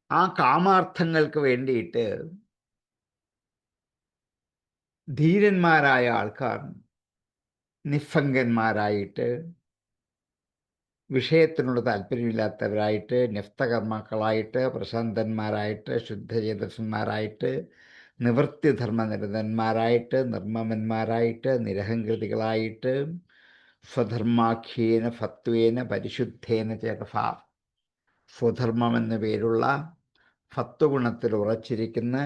ആ കാമാർത്ഥങ്ങൾക്ക് വേണ്ടിയിട്ട് ധീരന്മാരായ ആൾക്കാർ നിസ്സംഗന്മാരായിട്ട്, വിഷയത്തിനുള്ള താല്പര്യമില്ലാത്തവരായിട്ട്, ന്യസ്തകർമാക്കളായിട്ട്, പ്രശാന്തന്മാരായിട്ട്, ശുദ്ധചേതസന്മാരായിട്ട്, നിവൃത്തിധർമ്മനിരതന്മാരായിട്ട്, നിർമ്മമന്മാരായിട്ട്, നിരഹങ്കൃതികളായിട്ട്, സ്വധർമാഖ്യേന സത്വേന പരിശുദ്ധേന ചേതസ, സ്വധർമ്മം എന്ന പേരുള്ള സത്വഗുണത്തിൽ ഉറച്ചിരിക്കുന്ന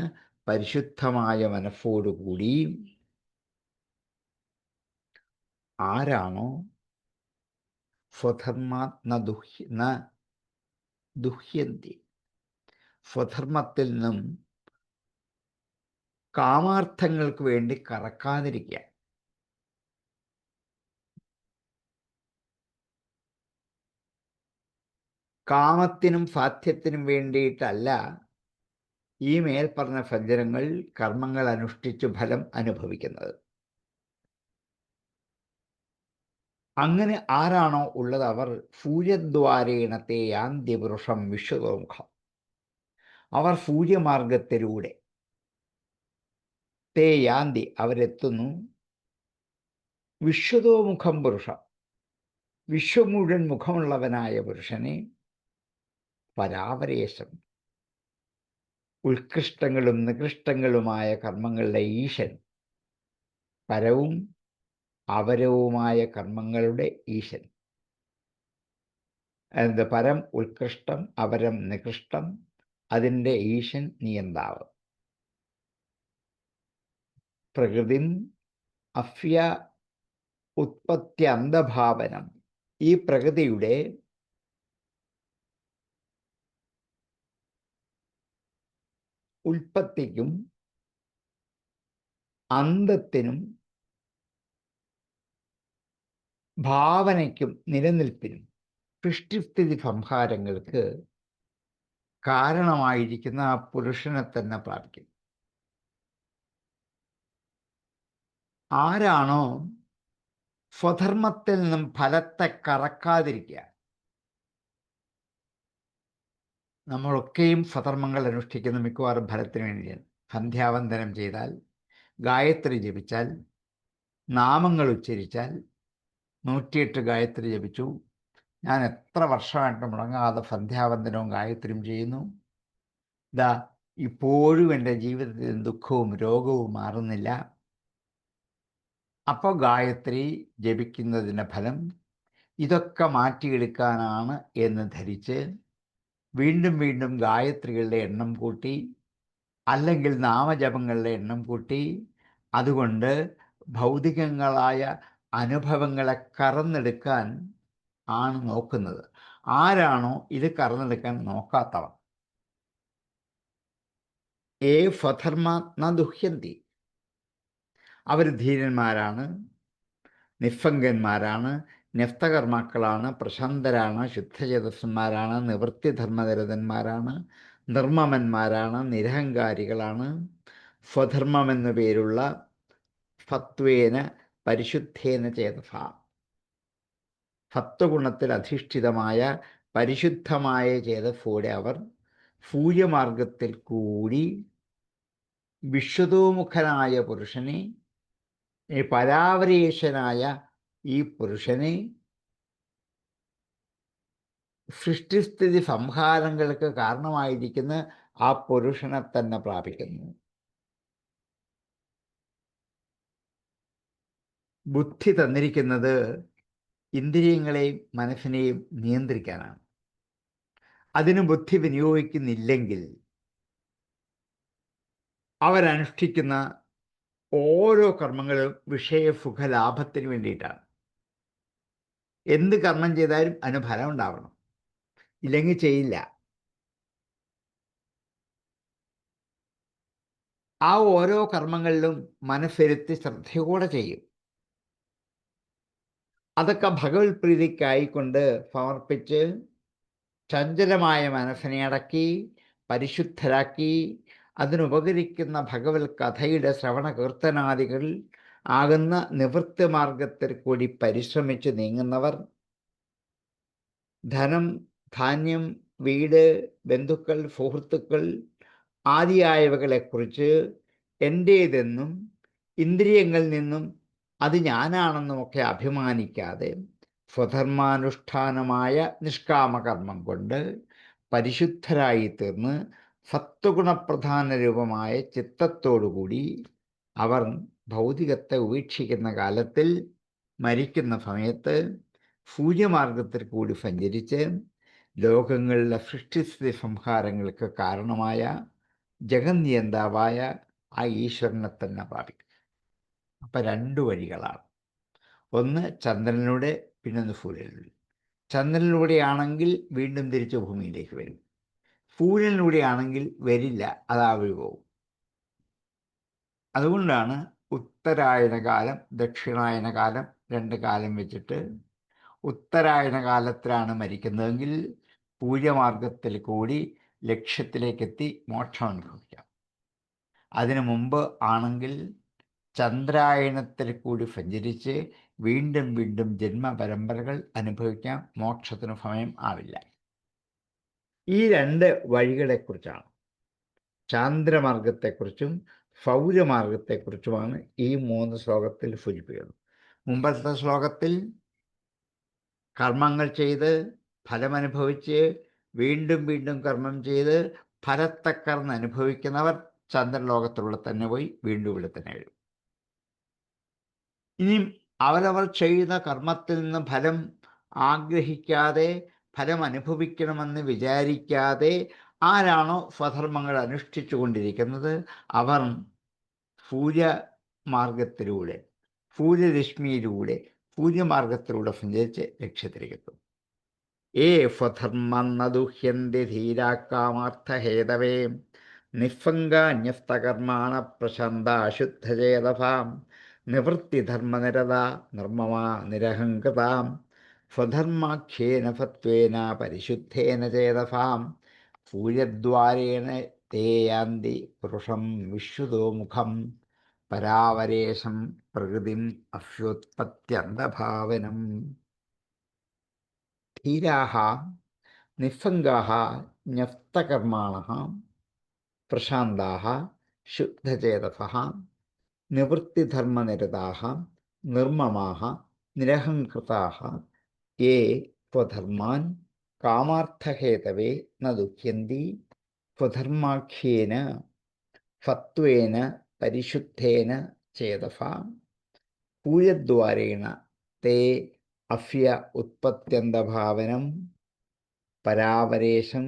പരിശുദ്ധമായ മനസ്സോടുകൂടി ആരാണോ സ്വധർമാത് ന ദുഹ്യന്തി, സ്വധർമ്മത്തിൽ നിന്നും കാമാർത്ഥങ്ങൾക്ക് വേണ്ടി കറക്കാതിരിക്കുക. കാമത്തിനും സാധ്യത്തിനും വേണ്ടിയിട്ടല്ല ഈ മേൽപ്പറഞ്ഞ സജ്ജനങ്ങൾ കർമ്മങ്ങൾ അനുഷ്ഠിച്ചു ഫലം അനുഭവിക്കുന്നത്. അങ്ങനെ ആരാണോ ഉള്ളത് അവർ സൂര്യദ്വാരേണ തേ യാന്തി പുരുഷം വിശ്വതോമുഖം, അവർ സൂര്യമാർഗത്തിലൂടെ തേ യാന്തി അവരെത്തുന്നു വിശ്വതോമുഖം പുരുഷം, വിശ്വം മുഴുവൻ മുഖമുള്ളവനായ പുരുഷനെ, പരാവരേശം ഉത്കൃഷ്ടങ്ങളും നികൃഷ്ടങ്ങളുമായ കർമ്മങ്ങളുടെ ഈശൻ, പരവും അപരവുമായ കർമ്മങ്ങളുടെ ഈശൻ. പരം ഉത്കൃഷ്ടം അപരം നികൃഷ്ടം അതിൻ്റെ ഈശൻ നിയന്താവ്. പ്രകൃതിം അഫ്യ ഉത്പത്യന്തഭാവനം. ഈ പ്രകൃതിയുടെ ഉൽപ്പത്തിക്കും അന്തത്തിനും ഭാവനയ്ക്കും നിലനിൽപ്പിനും സൃഷ്ടിസ്ഥിതി സംഹാരങ്ങൾക്ക് കാരണമായിരിക്കുന്ന ആ പുരുഷനെ തന്നെ പ്രാപിക്കും. ആരാണോ സ്വധർമ്മത്തിൽ നിന്നും ഫലത്തെ കറക്കാതിരിക്കുക, നമ്മളൊക്കെയും സ്വധർമ്മങ്ങൾ അനുഷ്ഠിക്കുന്ന മിക്കവാറും ഫലത്തിന് വേണ്ടിയാണ്. സന്ധ്യാവന്ദനം ചെയ്താൽ, ഗായത്രി ജപിച്ചാൽ, നാമങ്ങൾ ഉച്ചരിച്ചാൽ, 108 ഗായത്രി ജപിച്ചു, ഞാൻ എത്ര വർഷമായിട്ട് മുടങ്ങാതെ സന്ധ്യാവന്ദനവും ഗായത്രിയും ചെയ്യുന്നു, ഇതാ ഇപ്പോഴും എൻ്റെ ജീവിതത്തിൽ ദുഃഖവും രോഗവും മാറുന്നില്ല. അപ്പോൾ ഗായത്രി ജപിക്കുന്നതിൻ്റെ ഫലം ഇതൊക്കെ മാറ്റിയെടുക്കാനാണ് എന്ന് ധരിച്ച് വീണ്ടും വീണ്ടും ഗായത്രികളുടെ എണ്ണം കൂട്ടി, അല്ലെങ്കിൽ നാമജപങ്ങളുടെ എണ്ണം കൂട്ടി, അതുകൊണ്ട് ഭൗതികങ്ങളായ അനുഭവങ്ങളെ കറന്നെടുക്കാൻ ആണ് നോക്കുന്നത്. ആരാണോ ഇത് കറന്നെടുക്കാൻ നോക്കാത്തവർ, സ്വധർമ്മ ന ദുഹ്യന്തി, അവർ ധീരന്മാരാണ്, നിസ്സംഗന്മാരാണ്, ന്യസ്തകർമാക്കളാണ്, പ്രശാന്തരാണ്, ശുദ്ധചേതസ്സന്മാരാണ്, നിവൃത്തിധർമ്മനിരതന്മാരാണ്, നിർമ്മമന്മാരാണ്, നിരഹങ്കാരികളാണ്. സ്വധർമ്മമെന്നു പേരുള്ള സത്വേന പരിശുദ്ധേന ചേതസ, സത്വഗുണത്തിൽ അധിഷ്ഠിതമായ പരിശുദ്ധമായ ചേതസ്സോടെ അവർ സൂര്യമാർഗത്തിൽ കൂടി വിശ്വതോമുഖനായ പുരുഷനെ, പരാവരേശനായ ഈ പുരുഷനെ സൃഷ്ടിസ്ഥിതി സംഹാരങ്ങൾക്ക് കാരണമായിരിക്കുന്ന ആ പുരുഷനെ തന്നെ പ്രാപിക്കുന്നു. ബുദ്ധി തന്നിരിക്കുന്നത് ഇന്ദ്രിയങ്ങളെയും മനസ്സിനെയും നിയന്ത്രിക്കാനാണ്. അതിന് ബുദ്ധി വിനിയോഗിക്കുന്നില്ലെങ്കിൽ അവരനുഷ്ഠിക്കുന്ന ഓരോ കർമ്മങ്ങളും വിഷയസുഖ ലാഭത്തിന് വേണ്ടിയിട്ടാണ്. എന്ത് കർമ്മം ചെയ്താലും അതിന് ഫലം ഉണ്ടാവണം, ഇല്ലെങ്കിൽ ചെയ്യില്ല. ആ ഓരോ കർമ്മങ്ങളിലും മനസ്സിരുത്തി ശ്രദ്ധയോടെ ചെയ്യും. അതൊക്കെ ഭഗവത് പ്രീതിക്കായിക്കൊണ്ട് സമർപ്പിച്ച് ചഞ്ചലമായ മനസ്സിനെ അടക്കി പരിശുദ്ധരാക്കി അതിനുപകരിക്കുന്ന ഭഗവത് കഥയുടെ ശ്രവണ കീർത്തനാദികൾ ആകുന്ന നിവൃത്തി മാർഗത്തിൽ കൂടി പരിശ്രമിച്ച് നീങ്ങുന്നവർ ധനം, ധാന്യം, വീട്, ബന്ധുക്കൾ, സുഹൃത്തുക്കൾ ആദിയായവകളെക്കുറിച്ച് എൻ്റേതെന്നും ഇന്ദ്രിയങ്ങളിൽ നിന്നും അത് ഞാനാണെന്നുമൊക്കെ അഭിമാനിക്കാതെ സ്വധർമാനുഷ്ഠാനമായ നിഷ്കാമകർമ്മം കൊണ്ട് പരിശുദ്ധരായി തീർന്ന് സത്വഗുണപ്രധാന രൂപമായ ചിത്തത്തോടുകൂടി അവർ ഭൗതികത്തെ ഉപേക്ഷിക്കുന്ന കാലത്തിൽ മരിക്കുന്ന സമയത്ത് സൂര്യമാർഗത്തിൽ കൂടി സഞ്ചരിച്ച് ലോകങ്ങളിലെ സൃഷ്ടിസ്ഥിതി സംഹാരങ്ങൾക്ക് കാരണമായ ജഗന്നിയന്താവായ ആ ഈശ്വരനെ തന്നെ പ്രാപിക്കും. അപ്പം 2 വഴികളാണ്. ഒന്ന് ചന്ദ്രനിലൂടെ, പിന്നൊന്ന് സൂര്യനിലൂടെ. ചന്ദ്രനിലൂടെയാണെങ്കിൽ വീണ്ടും തിരിച്ച് ഭൂമിയിലേക്ക് വരും. സൂര്യനിലൂടെയാണെങ്കിൽ വരില്ല, അതാവഴി പോകും. അതുകൊണ്ടാണ് ഉത്തരായനകാലം, ദക്ഷിണായനകാലം 2 കാലം വെച്ചിട്ട് ഉത്തരായന കാലത്തിലാണ് മരിക്കുന്നതെങ്കിൽ സൂര്യമാർഗത്തിൽ കൂടി ലക്ഷ്യത്തിലേക്കെത്തി മോക്ഷം അനുഭവിക്കാം. അതിനു മുമ്പ് ആണെങ്കിൽ ചന്ദ്രായനത്തിൽ കൂടി സഞ്ചരിച്ച് വീണ്ടും വീണ്ടും ജന്മപരമ്പരകൾ അനുഭവിക്കാം, മോക്ഷത്തിന് സമയം ആവില്ല. ഈ 2 വഴികളെക്കുറിച്ചാണ്, ചാന്ദ്രമാർഗത്തെക്കുറിച്ചും സൗരമാർഗത്തെക്കുറിച്ചുമാണ് ഈ 3 ശ്ലോകത്തിൽ സൂചിപ്പിക്കുന്നത്. മുമ്പത്തെ ശ്ലോകത്തിൽ കർമ്മങ്ങൾ ചെയ്ത് ഫലമനുഭവിച്ച് വീണ്ടും വീണ്ടും കർമ്മം ചെയ്ത് ഫലത്തെ കർന്ന് അനുഭവിക്കുന്നവർ ചന്ദ്രലോകത്തിലുള്ള തന്നെ പോയി വീണ്ടും ഇവിടെ തന്നെ വരും. ഇനിയും അവരവർ ചെയ്യുന്ന കർമ്മത്തിൽ നിന്ന് ഫലം ആഗ്രഹിക്കാതെ ഫലം അനുഭവിക്കണമെന്ന് വിചാരിക്കാതെ ആരാണോ സ്വധർമ്മങ്ങൾ അനുഷ്ഠിച്ചു കൊണ്ടിരിക്കുന്നത് അവർ സൂര്യമാർഗത്തിലൂടെ, സൂര്യരശ്മിയിലൂടെ, സൂര്യമാർഗത്തിലൂടെ സഞ്ചരിച്ച് ലക്ഷ്യത്തിലെത്തും. സ്വധർമ്മം ന ദുഹ്യന്തി ധീരാക്കാമാർത്ഥഹേതവേ നിസ്സംഗാന്യസ്തകർമാണ പ്രശാന്ത ശുദ്ധചേതസാം നിവൃത്തിധർമ്മനിരത നിർമ്മമാ നിരഹങ്കൃതാം സ്വധർമാഖ്യേന സത്വേന പരിശുദ്ധേന ചേതസാം സൂര്യദ്വാരേണ തേ യാന്തി പുരുഷം വിശ്വതോമുഖം പരാവരേശം പ്രകൃതിം അഭ്യുത്പത്യന്തഭാവനം. ധീരാः നിസ്സംഗാः ന്യസ്തകർമാണः പ്രശാന്താः ശുദ്ധചേതസः നിവൃത്തിധർമ്മനിരതാः നിർമ്മമാः നിരഹംകൃതാः യേ സ്വധർമാൻ കാമാർത്ഥഹേതവേ ന ദുഹ്യന്തി സ്വധർമാഖ്യേന സത്വേന പരിശുദ്ധേന ചേതസാ സൂര്യദ്വാരേണ തേ അഫ്യ ഉത്പത്യന്തഭാവനം പരാവരേശം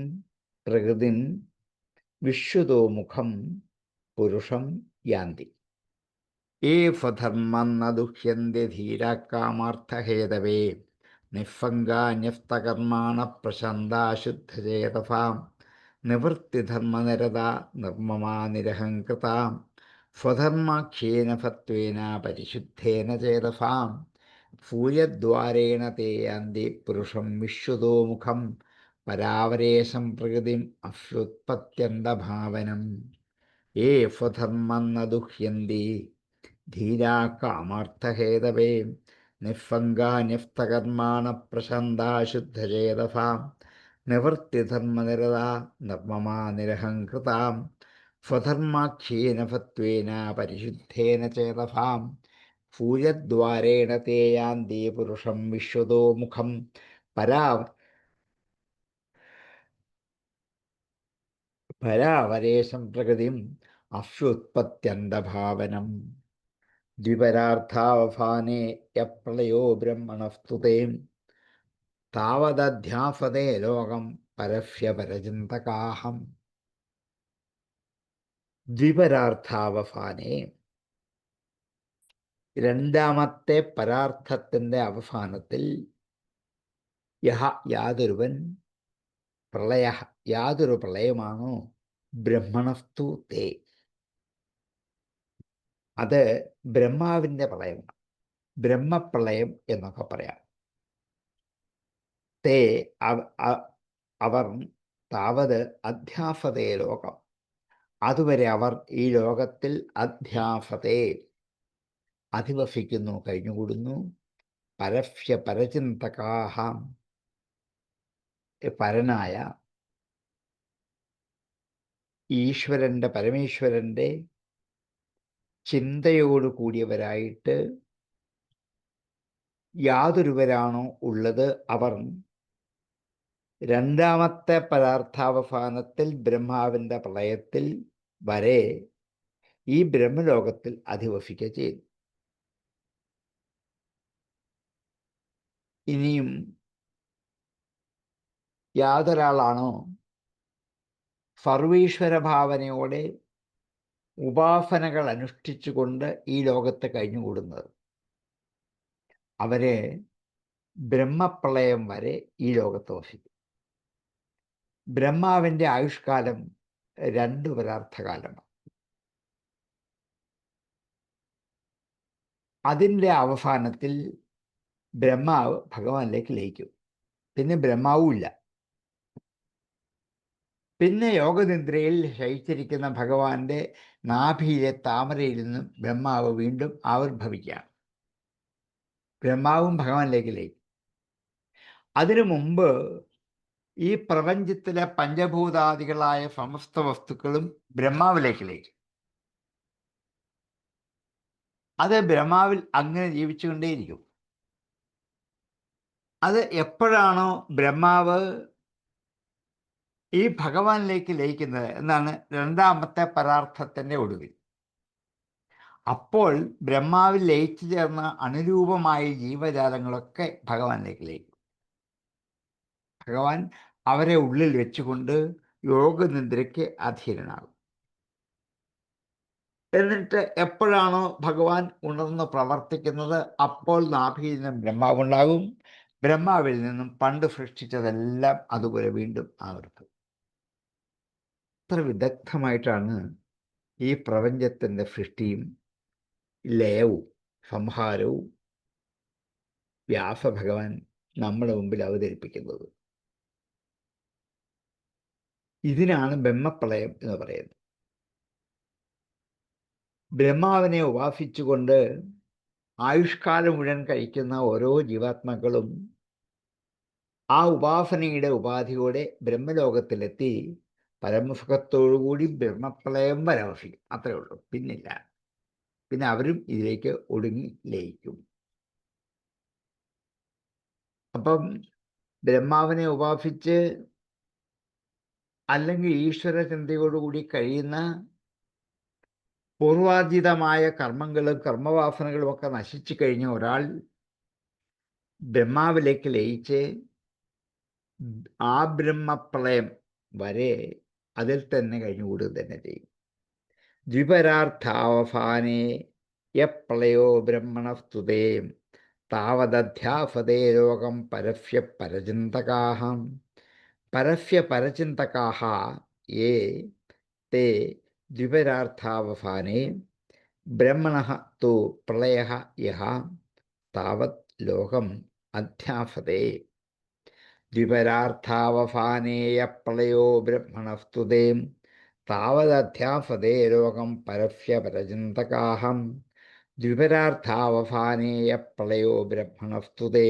പ്രകൃതിം വിശ്വതോമുഖം പുരുഷം യാന്തി. സ്വധർമ്മം ന ദുഹ്യന്തി ധീരാക്കാമാർത്ഥഹേതവേ നിസ്സംഗാന്യസ്തകർമാണ പ്രശാന്താ ശുദ്ധചേതസാം നിവൃത്തിധർമ്മനിരത നിർമ്മമാ നിരഹംകൃതാം സ്വധർമാഖ്യേന സത്വേന പരിശുദ്ധേന ചേതസാം സൂര്യദ്വാരേണ തേ യാന്തി പുരുഷം വിശ്വതോമുഖം പരാവരേശം പ്രകൃതിം അഭ്യുത്പത്യന്തഭാവനം. സ്വധർമ്മം ന ദുഹ്യന്തി ധീരാ കാമാർത്ഥഹേതവേ നിസ്സംഗാന്യസ്തകർമാണ പ്രശാന്താ ശുദ്ധചേതസാം നിവൃത്തിധർമ്മനിരത നിർമ്മമാ നിരഹംകൃതാം സ്വധർമാഖ്യേന സത്വേന പരിശുദ്ധേന ചേതസാം സൂര്യദ്വാരേണ തേ യാന്തി പുരുഷം വിശ്വതോമുഖം പരാവരേശം പ്രകൃതിം അഭ്യുത്പത്യന്തഭാവനം. ദ്വിപരാർത്ഥാവസാനേ യപ്രളയോ ബ്രഹ്മണസ്തുതേ താവദധ്യാസതേ ലോകം പരസ്യ പരചിന്തകാഹം. ദ്വിപരാർത്ഥാവസാനേ, രണ്ടാമത്തെ പരാർത്ഥത്തിൻ്റെ അവസാനത്തിൽ, യാതൊരുവൻ യാതൊരു പ്രളയമാണോ ബ്രഹ്മണസ്തു തേ, അത് ബ്രഹ്മാവിൻ്റെ പ്രളയമാണ്, ബ്രഹ്മപ്രളയം എന്നൊക്കെ പറയാം. തേ അവർ താവത് അധ്യാസതേ ലോകം, അതുവരെ അവർ ഈ ലോകത്തിൽ അധ്യാസതേ അധിവസിക്കുന്നു, കഴിഞ്ഞുകൂടുന്നു. പരസ്യ പരചിന്തകാഹം, പരനായ ഈശ്വരൻ്റെ, പരമേശ്വരൻ്റെ ചിന്തയോട് കൂടിയവരായിട്ട് യാതൊരുവരാണോ ഉള്ളത് അവർ രണ്ടാമത്തെ പരാർത്ഥാവസാനത്തിൽ ബ്രഹ്മാവിൻ്റെ പ്രളയത്തിൽ വരെ ഈ ബ്രഹ്മലോകത്തിൽ അധിവസിക്കുക ചെയ്തു. ഇനിയും യാതൊരാളാണോ സർവീശ്വര ഭാവനയോടെ ഉപാസനകൾ അനുഷ്ഠിച്ചുകൊണ്ട് ഈ ലോകത്ത് കഴിഞ്ഞുകൂടുന്നത്, അവരെ ബ്രഹ്മപ്രളയം വരെ ഈ ലോകത്ത് വസിക്കും. ബ്രഹ്മാവിൻ്റെ ആയുഷ്കാലം 2 പരാർത്ഥകാലമാണ്. അതിൻ്റെ അവസാനത്തിൽ ബ്രഹ്മാവ് ഭഗവാനിലേക്ക് ലയിക്കും. പിന്നെ ബ്രഹ്മാവുമില്ല. പിന്നെ യോഗനിദ്രയിൽ ശയിച്ചിരിക്കുന്ന ഭഗവാന്റെ നാഭിയിലെ താമരയിൽ നിന്നും ബ്രഹ്മാവ് വീണ്ടും ആവിർഭവിക്കുകയാണ്. ബ്രഹ്മാവും ഭഗവാനിലേക്ക് ലയിക്കും. അതിനു മുമ്പ് ഈ പ്രപഞ്ചത്തിലെ പഞ്ചഭൂതാദികളായ സമസ്ത വസ്തുക്കളും ബ്രഹ്മാവിലേക്ക് ലയിക്കും. അത് ബ്രഹ്മാവിൽ അങ്ങനെ ജീവിച്ചുകൊണ്ടേയിരിക്കും. അത് എപ്പോഴാണോ ബ്രഹ്മാവ് ഈ ഭഗവാനിലേക്ക് ലയിക്കുന്നത് എന്നാണ് രണ്ടാമത്തെ പരാർത്ഥത്തിൻ്റെ ഒടുവിൽ. അപ്പോൾ ബ്രഹ്മാവിൽ ലയിച്ചു ചേർന്ന അനുരൂപമായ ജീവജാലങ്ങളൊക്കെ ഭഗവാനിലേക്ക് ലയിക്കും. ഭഗവാൻ അവരെ ഉള്ളിൽ വെച്ചുകൊണ്ട് യോഗനിദ്രയ്ക്ക് അധീനനാകും. എന്നിട്ട് എപ്പോഴാണോ ഭഗവാൻ ഉണർന്ന് പ്രവർത്തിക്കുന്നത് അപ്പോൾ നാഭിയിൽ നിന്നും ബ്രഹ്മാവുണ്ടാകും. ബ്രഹ്മാവിൽ നിന്നും പണ്ട് സൃഷ്ടിച്ചതെല്ലാം അതുപോലെ വീണ്ടും ആവർത്തിക്കും. അത്ര വിദഗ്ധമായിട്ടാണ് ഈ പ്രപഞ്ചത്തിൻ്റെ സൃഷ്ടിയും ലയവും സംഹാരവും വ്യാസഭഗവാൻ നമ്മുടെ മുമ്പിൽ അവതരിപ്പിക്കുന്നത്. ഇതിനാണ് ബ്രഹ്മപ്രളയം എന്ന് പറയുന്നത്. ബ്രഹ്മാവിനെ ഉപാസിച്ചുകൊണ്ട് ആയുഷ്കാലം മുഴുവൻ കഴിക്കുന്ന ഓരോ ജീവാത്മാക്കളും ആ ഉപാസനയുടെ ഉപാധിയോടെ ബ്രഹ്മലോകത്തിലെത്തി പരമസുഖത്തോടുകൂടി ബ്രഹ്മപ്രളയം വരവസിക്കും. അത്രയേ ഉള്ളൂ, പിന്നില്ല. പിന്നെ അവരും ഇതിലേക്ക് ഒടുങ്ങി ലയിക്കും. അപ്പം ബ്രഹ്മാവിനെ ഉപാസിച്ച് അല്ലെങ്കിൽ ഈശ്വര ചിന്തയോടുകൂടി കഴിയുന്ന പൂർവാർജിതമായ കർമ്മങ്ങളും കർമ്മവാസനകളും ഒക്കെ നശിച്ചു കഴിഞ്ഞ ഒരാൾ ബ്രഹ്മാവിലേക്ക് ലയിച്ച് ആ ബ്രഹ്മപ്രളയം വരെ അതിൽ തന്നെ കഴിഞ്ഞുകൂടുക തന്നെ ചെയ്യും. ദ്വിപരാർത്ഥാവസാനേ യപ്രളയോ ബ്രഹ്മണസ്തുതേ താവദധ്യാസതേ ലോകം പരസ്യ പരചിന്തകാഃ പരസ്യ പരചിന്തകാഃ യേ തേ ദ്വിപരാർത്ഥാവസാനേ ബ്രഹ്മണഃ തു പ്രളയഃ യഃ താവത് ലോകം അധ്യാസതേ. ദ്വിപരാർത്ഥാവസാനേ യപ്രളയോ ബ്രഹ്മണസ്തുതേ താവദധ്യാസതേ ലോകം പരസ്യ പരചിന്തകാഃ ദ്വിപരാർത്ഥാവസാനേ യപ്രളയോ ബ്രഹ്മണസ്തുതേ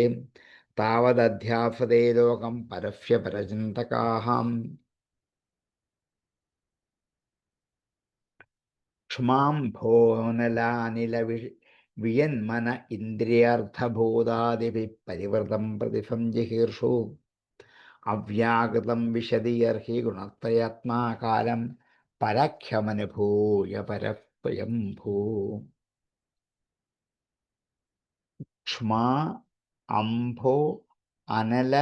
താവദധ്യാസതേ ലോകം പരസ്യ പരചിന്തകാഃ. ക്ഷ്മാംഭോനലാനില വിയന്മന ഇന്ദ്രിയാർത്ഥഭൂതാദിഭിഃ പരിവൃതം പ്രതിസംജിഹീർഷു അവ്യാകൃതം വിശദീയർഹി ഗുണത്രയാത്മാകാലം പരഖ്യമനുഭൂയ പരസ്വയംഭൂ. ക്ഷ്മാ അംഭോ അനല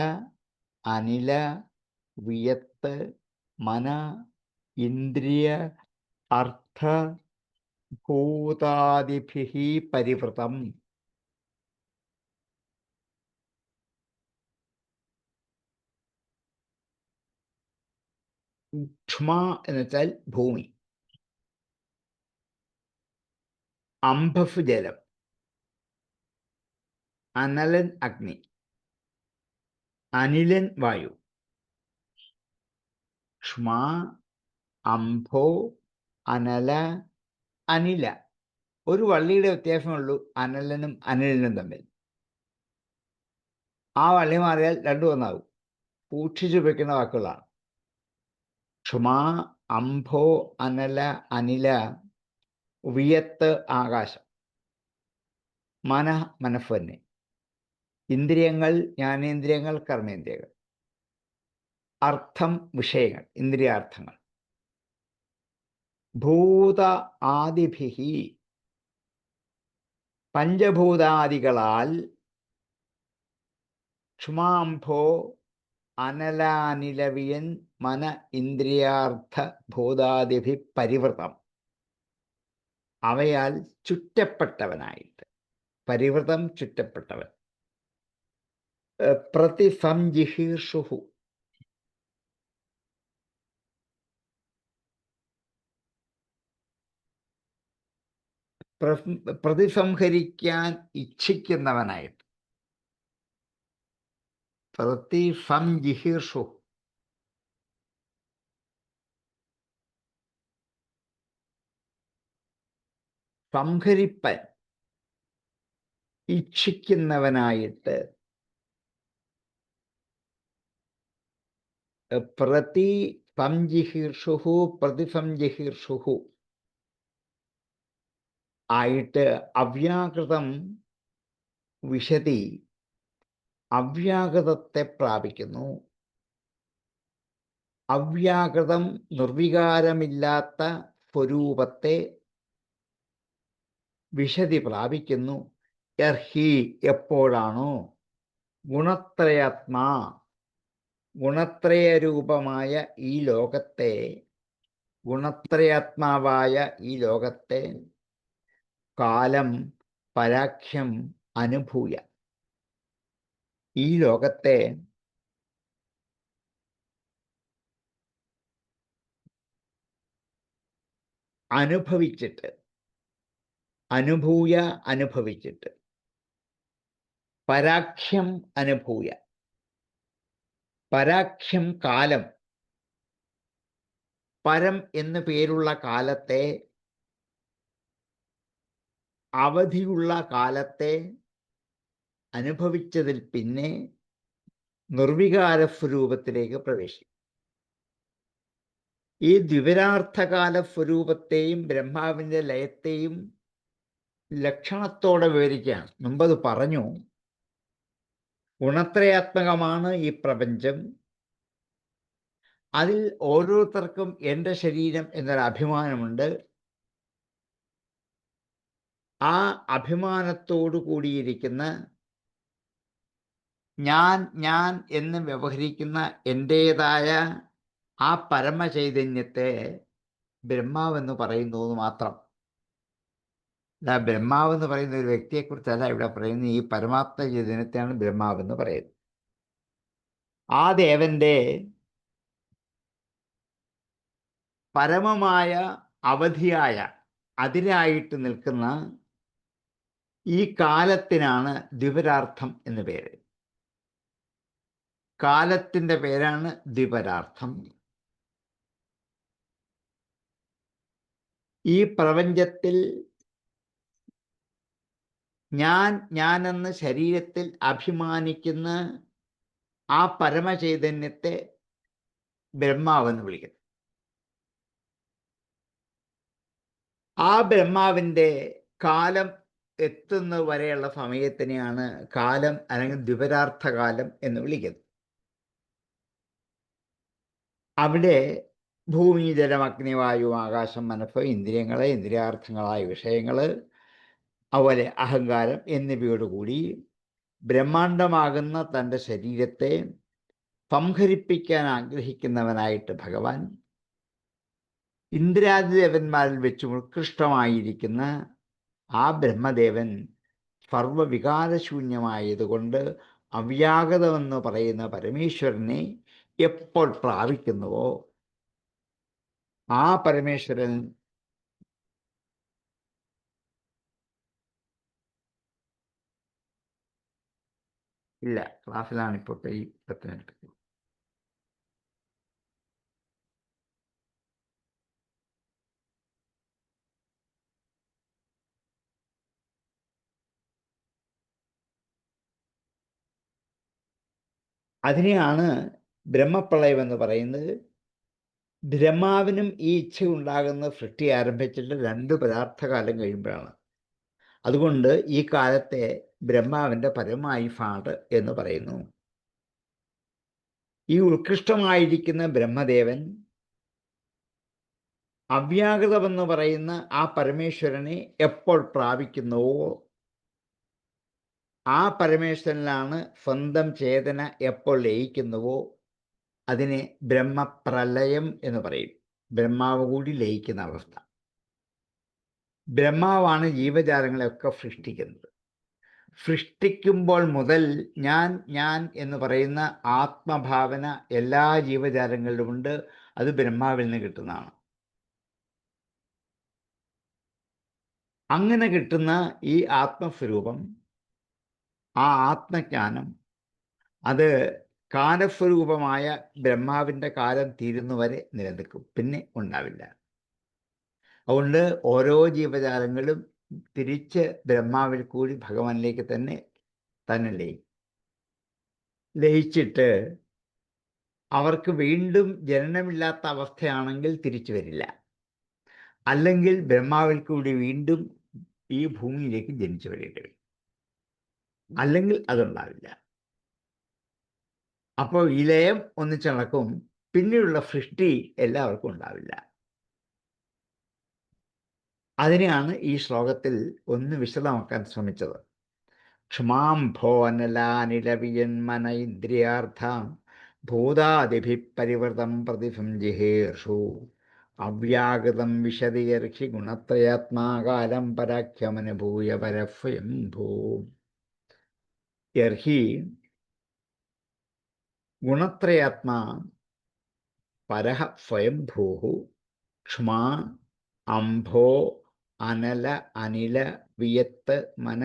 അനില വിയത്ത് മന ഇന്ദ്രിയ അർത്ഥ ഭൂതാദിഭിഃ പരിവൃതം. ക്ഷ്മ എന്ന് വെച്ചാൽ ഭൂമി, അംഭഫ് ജലം, അനലൻ അഗ്നി, അനിലൻ വായു. ക്ഷ്മ അംഭോ അനല അനില. ഒരു വള്ളിയുടെ വ്യത്യാസമുള്ളൂ അനലനും അനിലനും തമ്മിൽ. ആ വള്ളി മാറിയാൽ രണ്ടും ഒന്നാകും. സൂക്ഷിച്ചു വെക്കുന്ന വാക്കുകളാണ്. ക്ഷ്മ അംഭോ അനല അനില വിയത്ത് ആകാശം, മനഃ മനസ്സ് തന്നെ, ഇന്ദ്രിയങ്ങൾ ജ്ഞാനേന്ദ്രിയങ്ങൾ കർമ്മേന്ദ്രിയങ്ങൾ, അർത്ഥം വിഷയങ്ങൾ ഇന്ദ്രിയാർത്ഥങ്ങൾ, ഭൂത ആദിഭിഃ പഞ്ചഭൂതാദികളാൽ ക്ഷ്മാംഭോ അനലാനിലവിയൻ മന ഇന്ദ്രിയാർത്ഥ ഭൂതാദിഭി പരിവൃതം. അവയാൽ ചുറ്റപ്പെട്ടവനായിട്ട്, പരിവൃതം ചുറ്റപ്പെട്ടവൻ. പ്രതിസംജിഹീർഷുഹു പ്രതിസംഹരിക്കാൻ ഇച്ഛിക്കുന്നവനായിട്ട്. പ്രതിസംജിഹീർഷു സംഹരിപ്പൻ ഇച്ഛിക്കുന്നവനായിട്ട്. പ്രതിസംജിഹീർഷുഹു പ്രതിസംജിഹീർഷുഹു ആയിട്ട് അവ്യാകൃതം വിശദി അവ്യാകൃതത്തെ പ്രാപിക്കുന്നു. അവ്യാകൃതം നിർവികാരമില്ലാത്ത സ്വരൂപത്തെ വിശദി പ്രാപിക്കുന്നു. യർഹി എപ്പോഴാണോ ഗുണത്രയാത്മാ ഗുണത്രയരൂപമായ ഈ ലോകത്തെ, ഗുണത്രയാത്മാവായ ഈ ലോകത്തെ കാലം പരാഖ്യം അനുഭൂയ, ഈ ലോകത്തെ അനുഭവിച്ചിട്ട്, അനുഭൂയ അനുഭവിച്ചിട്ട്, പരാഖ്യം അനുഭൂയ, പരാഖ്യം കാലം, പരം എന്നു പേരുള്ള കാലത്തെ, അവധിയുള്ള കാലത്തെ അനുഭവിച്ചതിൽ പിന്നെ നിർവികാര സ്വരൂപത്തിലേക്ക് പ്രവേശിക്കും. ഈ ദ്വിപരാർത്ഥകാല സ്വരൂപത്തെയും ബ്രഹ്മാവിൻ്റെ ലയത്തെയും ലക്ഷണത്തോടെ വിവരിക്കുകയാണ്. മുമ്പത് പറഞ്ഞു, ഗുണത്രയാത്മകമാണ് ഈ പ്രപഞ്ചം. അതിൽ ഓരോരുത്തർക്കും എൻ്റെ ശരീരം എന്നൊരു അഭിമാനമുണ്ട്. ആ അഭിമാനത്തോടു കൂടിയിരിക്കുന്ന ഞാൻ എന്ന് വ്യവഹരിക്കുന്ന എൻ്റേതായ ആ പരമചൈതന്യത്തെ ബ്രഹ്മാവെന്ന് പറയുന്നു മാത്രം. ബ്രഹ്മാവെന്ന് പറയുന്ന ഒരു വ്യക്തിയെക്കുറിച്ചല്ല ഇവിടെ പറയുന്നത്. ഈ പരമാത്മ ചൈതന്യത്തെയാണ് ബ്രഹ്മാവെന്ന് പറയുന്നത്. ആ ദേവന്റെ പരമമായ അവധിയായ അതിരായിട്ട് നിൽക്കുന്ന ഈ കാലത്തിനാണ് ദ്വിപരാർത്ഥം എന്ന് പേര്. കാലത്തിൻ്റെ പേരാണ് ദ്വിപരാർത്ഥം. ഈ പ്രപഞ്ചത്തിൽ ഞാനെന്ന് ശരീരത്തിൽ അഭിമാനിക്കുന്ന ആ പരമചൈതന്യത്തെ ബ്രഹ്മാവെന്ന് വിളിക്കുന്നു. ആ ബ്രഹ്മാവിൻ്റെ കാലം എത്തുന്ന വരെയുള്ള സമയത്തിനെയാണ് കാലം അല്ലെങ്കിൽ ദ്വിപരാർത്ഥകാലം എന്ന് വിളിക്കുന്നത്. അവിടെ ഭൂമി, ജലം, അഗ്നി, വായു, ആകാശം, മനസ്സ്, ഇന്ദ്രിയങ്ങൾ, ഇന്ദ്രിയാർത്ഥങ്ങളായ വിഷയങ്ങൾ, അതുപോലെ അഹങ്കാരം എന്നിവയോടുകൂടി ബ്രഹ്മാണ്ഡമാകുന്ന തൻ്റെ ശരീരത്തെ സംഹരിപ്പിക്കാൻ ആഗ്രഹിക്കുന്നവനായിട്ട് ഭഗവാൻ ഇന്ദ്രാദിദേവന്മാരിൽ വെച്ച് ഉത്കൃഷ്ടമായിരിക്കുന്ന ആ ബ്രഹ്മദേവൻ സർവവികാരശൂന്യമായതുകൊണ്ട് അവ്യാകതമെന്ന് പറയുന്ന പരമേശ്വരനെ എപ്പോൾ പ്രാപിക്കുന്നുവോ ആ പരമേശ്വരൻ ഇല്ല, ക്ലാസ്സിലാണിപ്പോൾ ഈ 10 മിനിറ്റ്. അതിനെയാണ് ബ്രഹ്മപ്രളയം എന്ന് പറയുന്നത്. ബ്രഹ്മാവിനും ഈ ഇച്ഛ ഉണ്ടാകുന്ന സൃഷ്ടി ആരംഭിച്ചിട്ട് 2 പദാർത്ഥകാലം കഴിയുമ്പോഴാണ്. അതുകൊണ്ട് ഈ കാലത്തെ ബ്രഹ്മാവിൻ്റെ പരമായുസ്സാണ് എന്ന് പറയുന്നു. ഈ ഉത്കൃഷ്ടമായിരിക്കുന്ന ബ്രഹ്മദേവൻ അവ്യാകൃതമെന്ന് പറയുന്ന ആ പരമേശ്വരനെ എപ്പോൾ പ്രാപിക്കുന്നുവോ ആ പരമേശ്വരനിലാണ് സ്വന്തം ചേതന എപ്പോൾ ലയിക്കുന്നുവോ അതിനെ ബ്രഹ്മപ്രലയം എന്ന് പറയും. ബ്രഹ്മാവ് കൂടി ലയിക്കുന്ന അവസ്ഥ. ബ്രഹ്മാവാണ് ജീവജാലങ്ങളെയൊക്കെ സൃഷ്ടിക്കുന്നത്. സൃഷ്ടിക്കുമ്പോൾ മുതൽ ഞാൻ എന്ന് പറയുന്ന ആത്മഭാവന എല്ലാ ജീവജാലങ്ങളിലുമുണ്ട്. അത് ബ്രഹ്മാവിൽ നിന്ന് കിട്ടുന്നതാണ്. അങ്ങനെ കിട്ടുന്ന ഈ ആത്മസ്വരൂപം, ആ ആത്മജ്ഞാനം, അത് കാലസ്വരൂപമായ ബ്രഹ്മാവിൻ്റെ കാലം തീരുന്നവരെ നിലനിൽക്കും, പിന്നെ ഉണ്ടാവില്ല. അതുകൊണ്ട് ഓരോ ജീവജാലങ്ങളും തിരിച്ച് ബ്രഹ്മാവിൽ കൂടി ഭഗവാനിലേക്ക് തന്നെ ലയിച്ചിട്ട് അവർക്ക് വീണ്ടും ജനനമില്ലാത്ത അവസ്ഥയാണെങ്കിൽ തിരിച്ചു വരില്ല. അല്ലെങ്കിൽ ബ്രഹ്മാവിൽ കൂടി വീണ്ടും ഈ ഭൂമിയിലേക്ക് ജനിച്ചു വരേണ്ടി വരും. അല്ലെങ്കിൽ അതുണ്ടാവില്ല. അപ്പോൾ ഈ ലയം ഒന്നിച്ച് നടക്കും. പിന്നെയുള്ള സൃഷ്ടി എല്ലാവർക്കും ഉണ്ടാവില്ല. അതിനെയാണ് ഈ ശ്ലോകത്തിൽ ഒന്ന് വിശദമാക്കാൻ ശ്രമിച്ചത്. ക്ഷമാം ഭോനലാനിലവിയന്മന ഇന്ദ്രിയാർത്ഥ ഭൂതാദിഭിः പരിവൃതം പ്രതിഫം ജിഹേർഷു അവ്യാകൃതം വിശദീയർഹി ഗുണത്രയാത്മാകാലം പരാഖ്യമനുഭൂയ പരസ്വയംഭൂ. യർഹി ഗുണത്രയാത്മാ പരഃ സ്വയംഭൂഃ ക്ഷ്മാ അംഭോ അനല അനില വിയത്ത് മന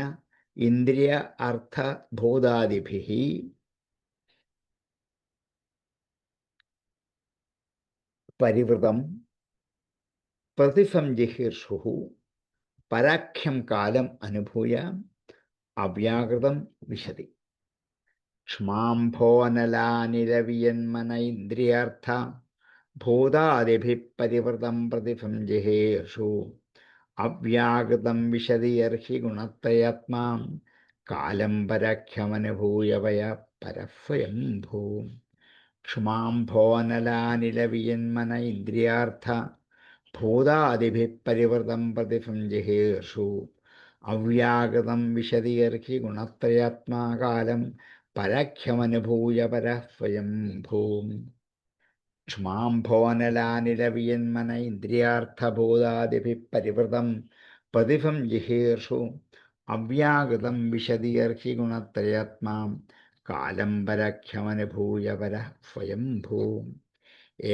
ഇന്ദ്രിയ അർത്ഥ ഭൂതാദിഭിः പരിവൃതം പ്രതിസംജിഹീർഷുഃ പരാഖ്യം കാലം അനുഭൂയ അവ്യാകൃതം വിശതി. ക്ഷ്മാംഭോനലാനിരവിയന്മന ഇന്ദ്രിയാർത്ഥ ഭൂതാദിഭിः പരിവൃതം പ്രതിസംജിഹേഷു അവ്യാകൃതം വിശതി യർഹി ഗുണത്രയാത്മാ കാലം പരാഖ്യമനുഭൂയ വയ പരസ്വയംഭൂ. ക്ഷ്മാംഭോനലാനിലവിയന്മന ഇന്ദ്രിയാർത്ഥ ഭൂതാദിഭിः പരിവൃതം പ്രതിസംജിഹേഷു അവ്യാകൃതം വിശതി യർഹി ഗുണത്രയാത്മാ കാലം പരാഖ്യമനുഭൂയ പരസ്വയംഭൂ. ക്ഷ്മാംഭോനലാനിലവിയന്മന ഇന്ദ്രിയാർത്ഥഭൂതാദിഭിः പരിവൃതം പ്രതിസംജിഹേഷു അവ്യാകൃതം വിശതി യർഹി ഗുണത്രയാത്മാ കാലം പരാഖ്യമനുഭൂയ പരസ്വയംഭൂ.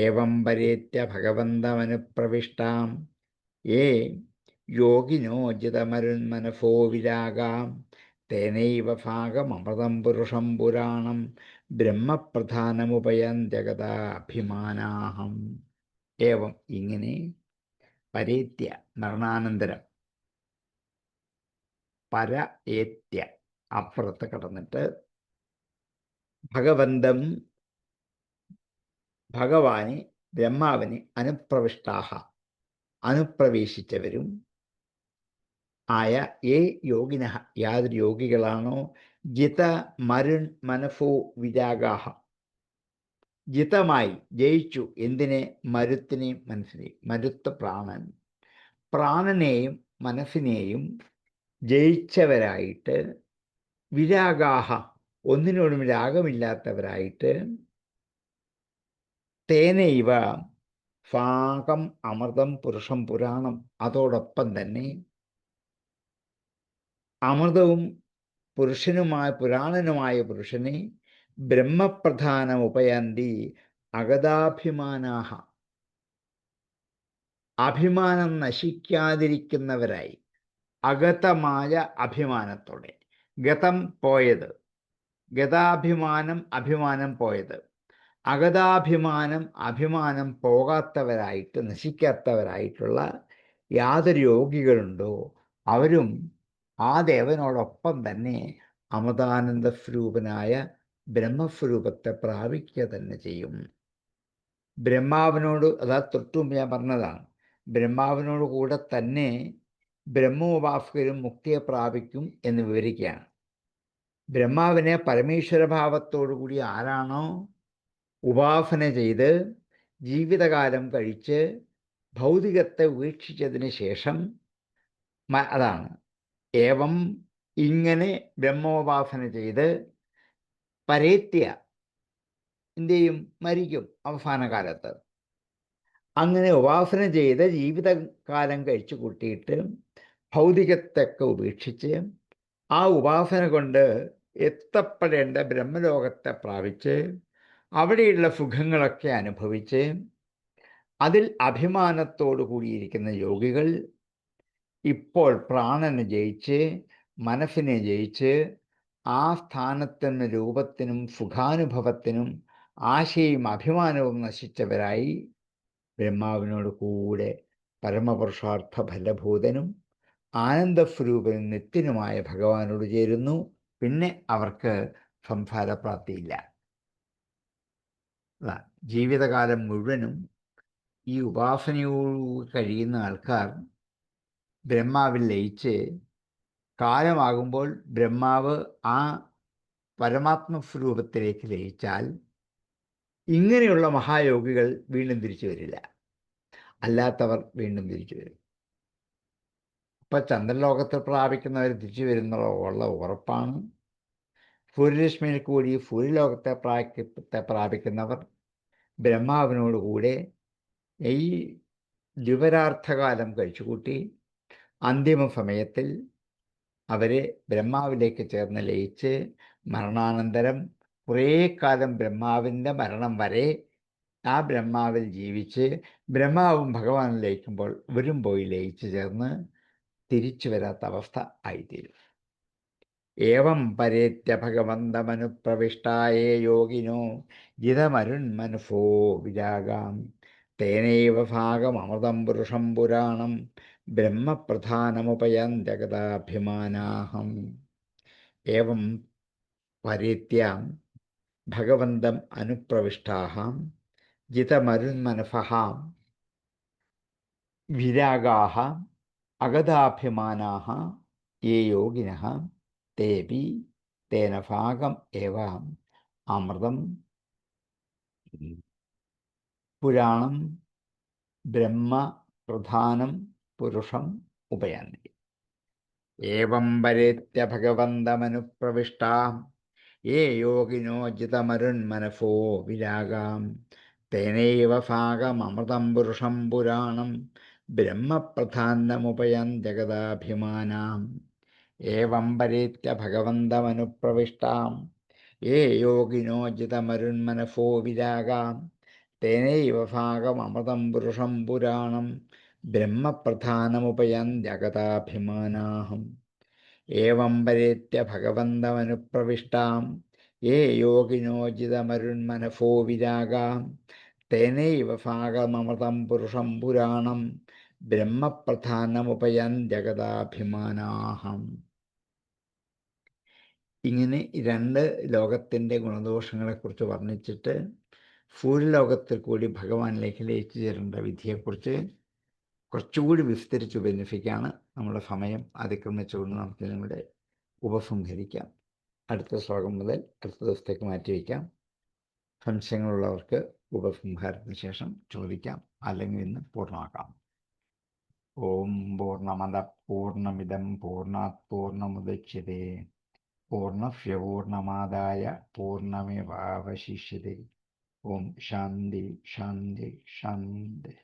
ഏവം പരേത്യ ഭഗവന്തമനുപ്രവിഷ്ടാം യേ യോഗിനോ ജിതമരുന്മനസോ വിരാഗാം തേനൈവ ഭാഗമമൃതം പുരുഷം പുരാണം ബ്രഹ്മപ്രധാനമുപയന്ത്യഗതാഭിമാനാഹം. ഏവം ഇങ്ങനെ പരേത്യ മരണാനന്തരം പര ഏത്യ അപ്പുറത്ത് കടന്നിട്ട് ഭഗവന്തം ഭഗവാനെ ബ്രഹ്മാവിനെ അനുപ്രവിഷ്ടാഹ അനുപ്രവേശിച്ചവരും ആയ ഏ യോഗിനഃ യാതൊരു യോഗികളാണോ ജിത മരുൺ മനഫോ വിരാഗാഹ ജിതമായി ജയിച്ചു എന്തിനെ മരുത്തിനെയും മനസ്സിനെയും മരുത്ത് പ്രാണനെയും മനസ്സിനെയും ജയിച്ചവരായിട്ട് വിരാഗാഹ ഒന്നിനോടും രാഗമില്ലാത്തവരായിട്ട് തേനൈവ ഭാഗം അമൃതം പുരുഷം പുരാണം അതോടൊപ്പം തന്നെ അമൃതവും പുരാണനുമായ പുരുഷനെ ബ്രഹ്മപ്രധാനമുപയന്തി അഗതാഭിമാനാഹ അഭിമാനം നശിക്കാതിരിക്കുന്നവരായി അഗതമായ അഭിമാനത്തോടെ ഗതം പോയത് അഭിമാനം പോയത് അഭിമാനം പോകാത്തവരായിട്ട് നശിക്കാത്തവരായിട്ടുള്ള യാതൊരു യോഗികളുണ്ടോ അവരും ആ ദേവനോടൊപ്പം തന്നെ അമൃതാനന്ദ സ്വരൂപനായ ബ്രഹ്മസ്വരൂപത്തെ പ്രാപിക്കുക തന്നെ ചെയ്യും. ബ്രഹ്മാവിനോട് അതാ തൊട്ടുമുമ്പ് ഞാൻ പറഞ്ഞതാണ്, ബ്രഹ്മാവിനോട് കൂടെ തന്നെ ബ്രഹ്മോപാസകരും മുക്തിയെ പ്രാപിക്കും എന്ന് വിവരിക്കുകയാണ്. ബ്രഹ്മാവിനെ പരമേശ്വരഭാവത്തോടുകൂടി ആരാണോ ഉപാസന ചെയ്ത് ജീവിതകാലം കഴിച്ച് ഭൗതികത്തെ ഉപേക്ഷിച്ചതിന് ശേഷം അതാണ് ഏവം ഇങ്ങനെ ബ്രഹ്മോപാസന ചെയ്ത് പരേത്യ എന്തെയും മരിക്കും അവസാന കാലത്ത്. അങ്ങനെ ഉപാസന ചെയ്ത് ജീവിതകാലം കഴിച്ചു കൂട്ടിയിട്ട് ഭൗതികത്തൊക്കെ ഉപേക്ഷിച്ച് ആ ഉപാസന കൊണ്ട് എത്തപ്പെടേണ്ട ബ്രഹ്മലോകത്തെ പ്രാപിച്ച് അവിടെയുള്ള സുഖങ്ങളൊക്കെ അനുഭവിച്ച് അതിൽ അഭിമാനത്തോടു കൂടിയിരിക്കുന്ന യോഗികൾ ഇപ്പോൾ പ്രാണനെ ജയിച്ച് മനസ്സിനെ ജയിച്ച് ആ സ്ഥാനത്തിനും രൂപത്തിനും സുഖാനുഭവത്തിനും ആശയും അഭിമാനവും നശിച്ചവരായി ബ്രഹ്മാവിനോട് കൂടെ പരമപുരുഷാർത്ഥ ഫലഭൂതനും ആനന്ദസ്വരൂപനും നിത്യനുമായ ഭഗവാനോട് ചേരുന്നു. പിന്നെ അവർക്ക് സംസാരപ്രാപ്തിയില്ല. ജീവിതകാലം മുഴുവനും ഈ ഉപാസനയോട് കഴിയുന്ന ആൾക്കാർ ബ്രഹ്മാവിൽ ലയിച്ച് കാലമാകുമ്പോൾ ബ്രഹ്മാവ് ആ പരമാത്മസ്വരൂപത്തിലേക്ക് ലയിച്ചാൽ ഇങ്ങനെയുള്ള മഹായോഗികൾ വീണ്ടും തിരിച്ചു വരില്ല, അല്ലാത്തവർ വീണ്ടും തിരിച്ചു വരും. ഇപ്പം ചന്ദ്രലോകത്തിൽ പ്രാപിക്കുന്നവർ തിരിച്ചു വരുന്നുള്ള ഉറപ്പാണ്. സൂര്യരശ്മിയിൽ കൂടി സൂര്യലോകത്തെ പ്രാപിക്കുന്നവർ ബ്രഹ്മാവിനോടുകൂടെ ഈ ദ്വിപരാർത്ഥകാലം കഴിച്ചുകൂട്ടി അന്തിമ സമയത്തിൽ അവരെ ബ്രഹ്മാവിലേക്ക് ചേർന്ന് ലയിച്ച് മരണാനന്തരം കുറേ കാലം ബ്രഹ്മാവിൻ്റെ മരണം വരെ ആ ബ്രഹ്മാവിൽ ജീവിച്ച് ബ്രഹ്മാവും ഭഗവാനും ലയിക്കുമ്പോൾ ഇവരും പോയി ലയിച്ചു ചേർന്ന് തിരിച്ചു വരാത്ത അവസ്ഥ ആയിത്തീരും. ഏവം പരേത്യ ഭഗവന്തമനുപ്രവിഷ്ടായേ യോഗിനോ ജിതമരുന്മനുഫോ വിരാഗാം തേനൈവ ഭാഗമമൃതം പുരുഷം പുരാണം ബ്രഹ്മപ്രധാനമുപയന്ത്യഗതാഭിമാനാഹം. ഏവം പരേത്യ ഭഗവന്തം അനുപ്രവിഷ്ടാഃ ജിതമരുന്മനഫഃ വിരാഗാഃ അഗതാഭിമാനാഃ യേ യോഗിനഃ തേപി തേന ഭാഗം ഏവ അമൃതം പുരാണം ബ്രഹ്മ പ്രധാനം പുരുഷം ഉപയന്തി. ഏവം പരേത്യ ഭഗവന്തമനുപ്രവിഷ്ടാഃ യേ യോഗിനോ ജിതമരുന്മനഫോ വിരാഗാം തേനൈവ ഭാഗമമൃതം പുരുഷം പുരാണം ബ്രഹ്മപ്രധാനമുപയന്ത്യഗതാഭിമാനാം. ഏവം പരേത്യ ഭഗവന്തമനുപ്രവിഷ്ടാം യേ യോഗിനോ ജിതമരുന്മനഫോ വിരാഗാം തേനൈവ ഭാഗമമൃതം പുരുഷം പുരാണം ബ്രഹ്മപ്രധാനമുപയന്ത്യഗതാഭിമാനാഹം. ഏവം പരേത്യ ഭഗവന്തമനുപ്രവിഷ്ടാം യേ യോഗിനോ ജിതമരുന്മനഫോ വിരാഗാം തേനൈവ ഭാഗമമൃതം പുരുഷം പുരാണം ബ്രഹ്മപ്രധാനമുപയന്ത്യഗതാഭിമാനാഹം. ഇങ്ങനെ രണ്ട് ലോകത്തിൻ്റെ ഗുണദോഷങ്ങളെക്കുറിച്ച് വർണ്ണിച്ചിട്ട് സൂര്യലോകത്തിൽ കൂടി ഭഗവാനിലേക്ക് ലയിച്ചു ചേരേണ്ട വിധിയെക്കുറിച്ച് കുറച്ചുകൂടി വിസ്തരിച്ച് ഉപന്യസിക്കുകയാണ്. നമ്മുടെ സമയം അതിക്രമിച്ചുകൊണ്ട് നമുക്കിതിലൂടെ ഉപസംഹരിക്കാം. അടുത്ത ശ്ലോകം മുതൽ അടുത്ത ദിവസത്തേക്ക് മാറ്റിവെക്കാം. സംശയങ്ങളുള്ളവർക്ക് ഉപസംഹാരത്തിന് ശേഷം ചോദിക്കാം, അല്ലെങ്കിൽ ഇന്ന് പൂർണ്ണമാക്കാം. ഓം പൂർണ്ണമദ പൂർണ്ണമിദം പൂർണ്ണാത് പൂർണ്ണമുദച്യതേ പൂർണ്ണസ്യ പൂർണ്ണമാദായ പൂർണ്ണമേവാവശിഷ്യതേ. ഓം ശാന്തി ശാന്തി ശാന്തി.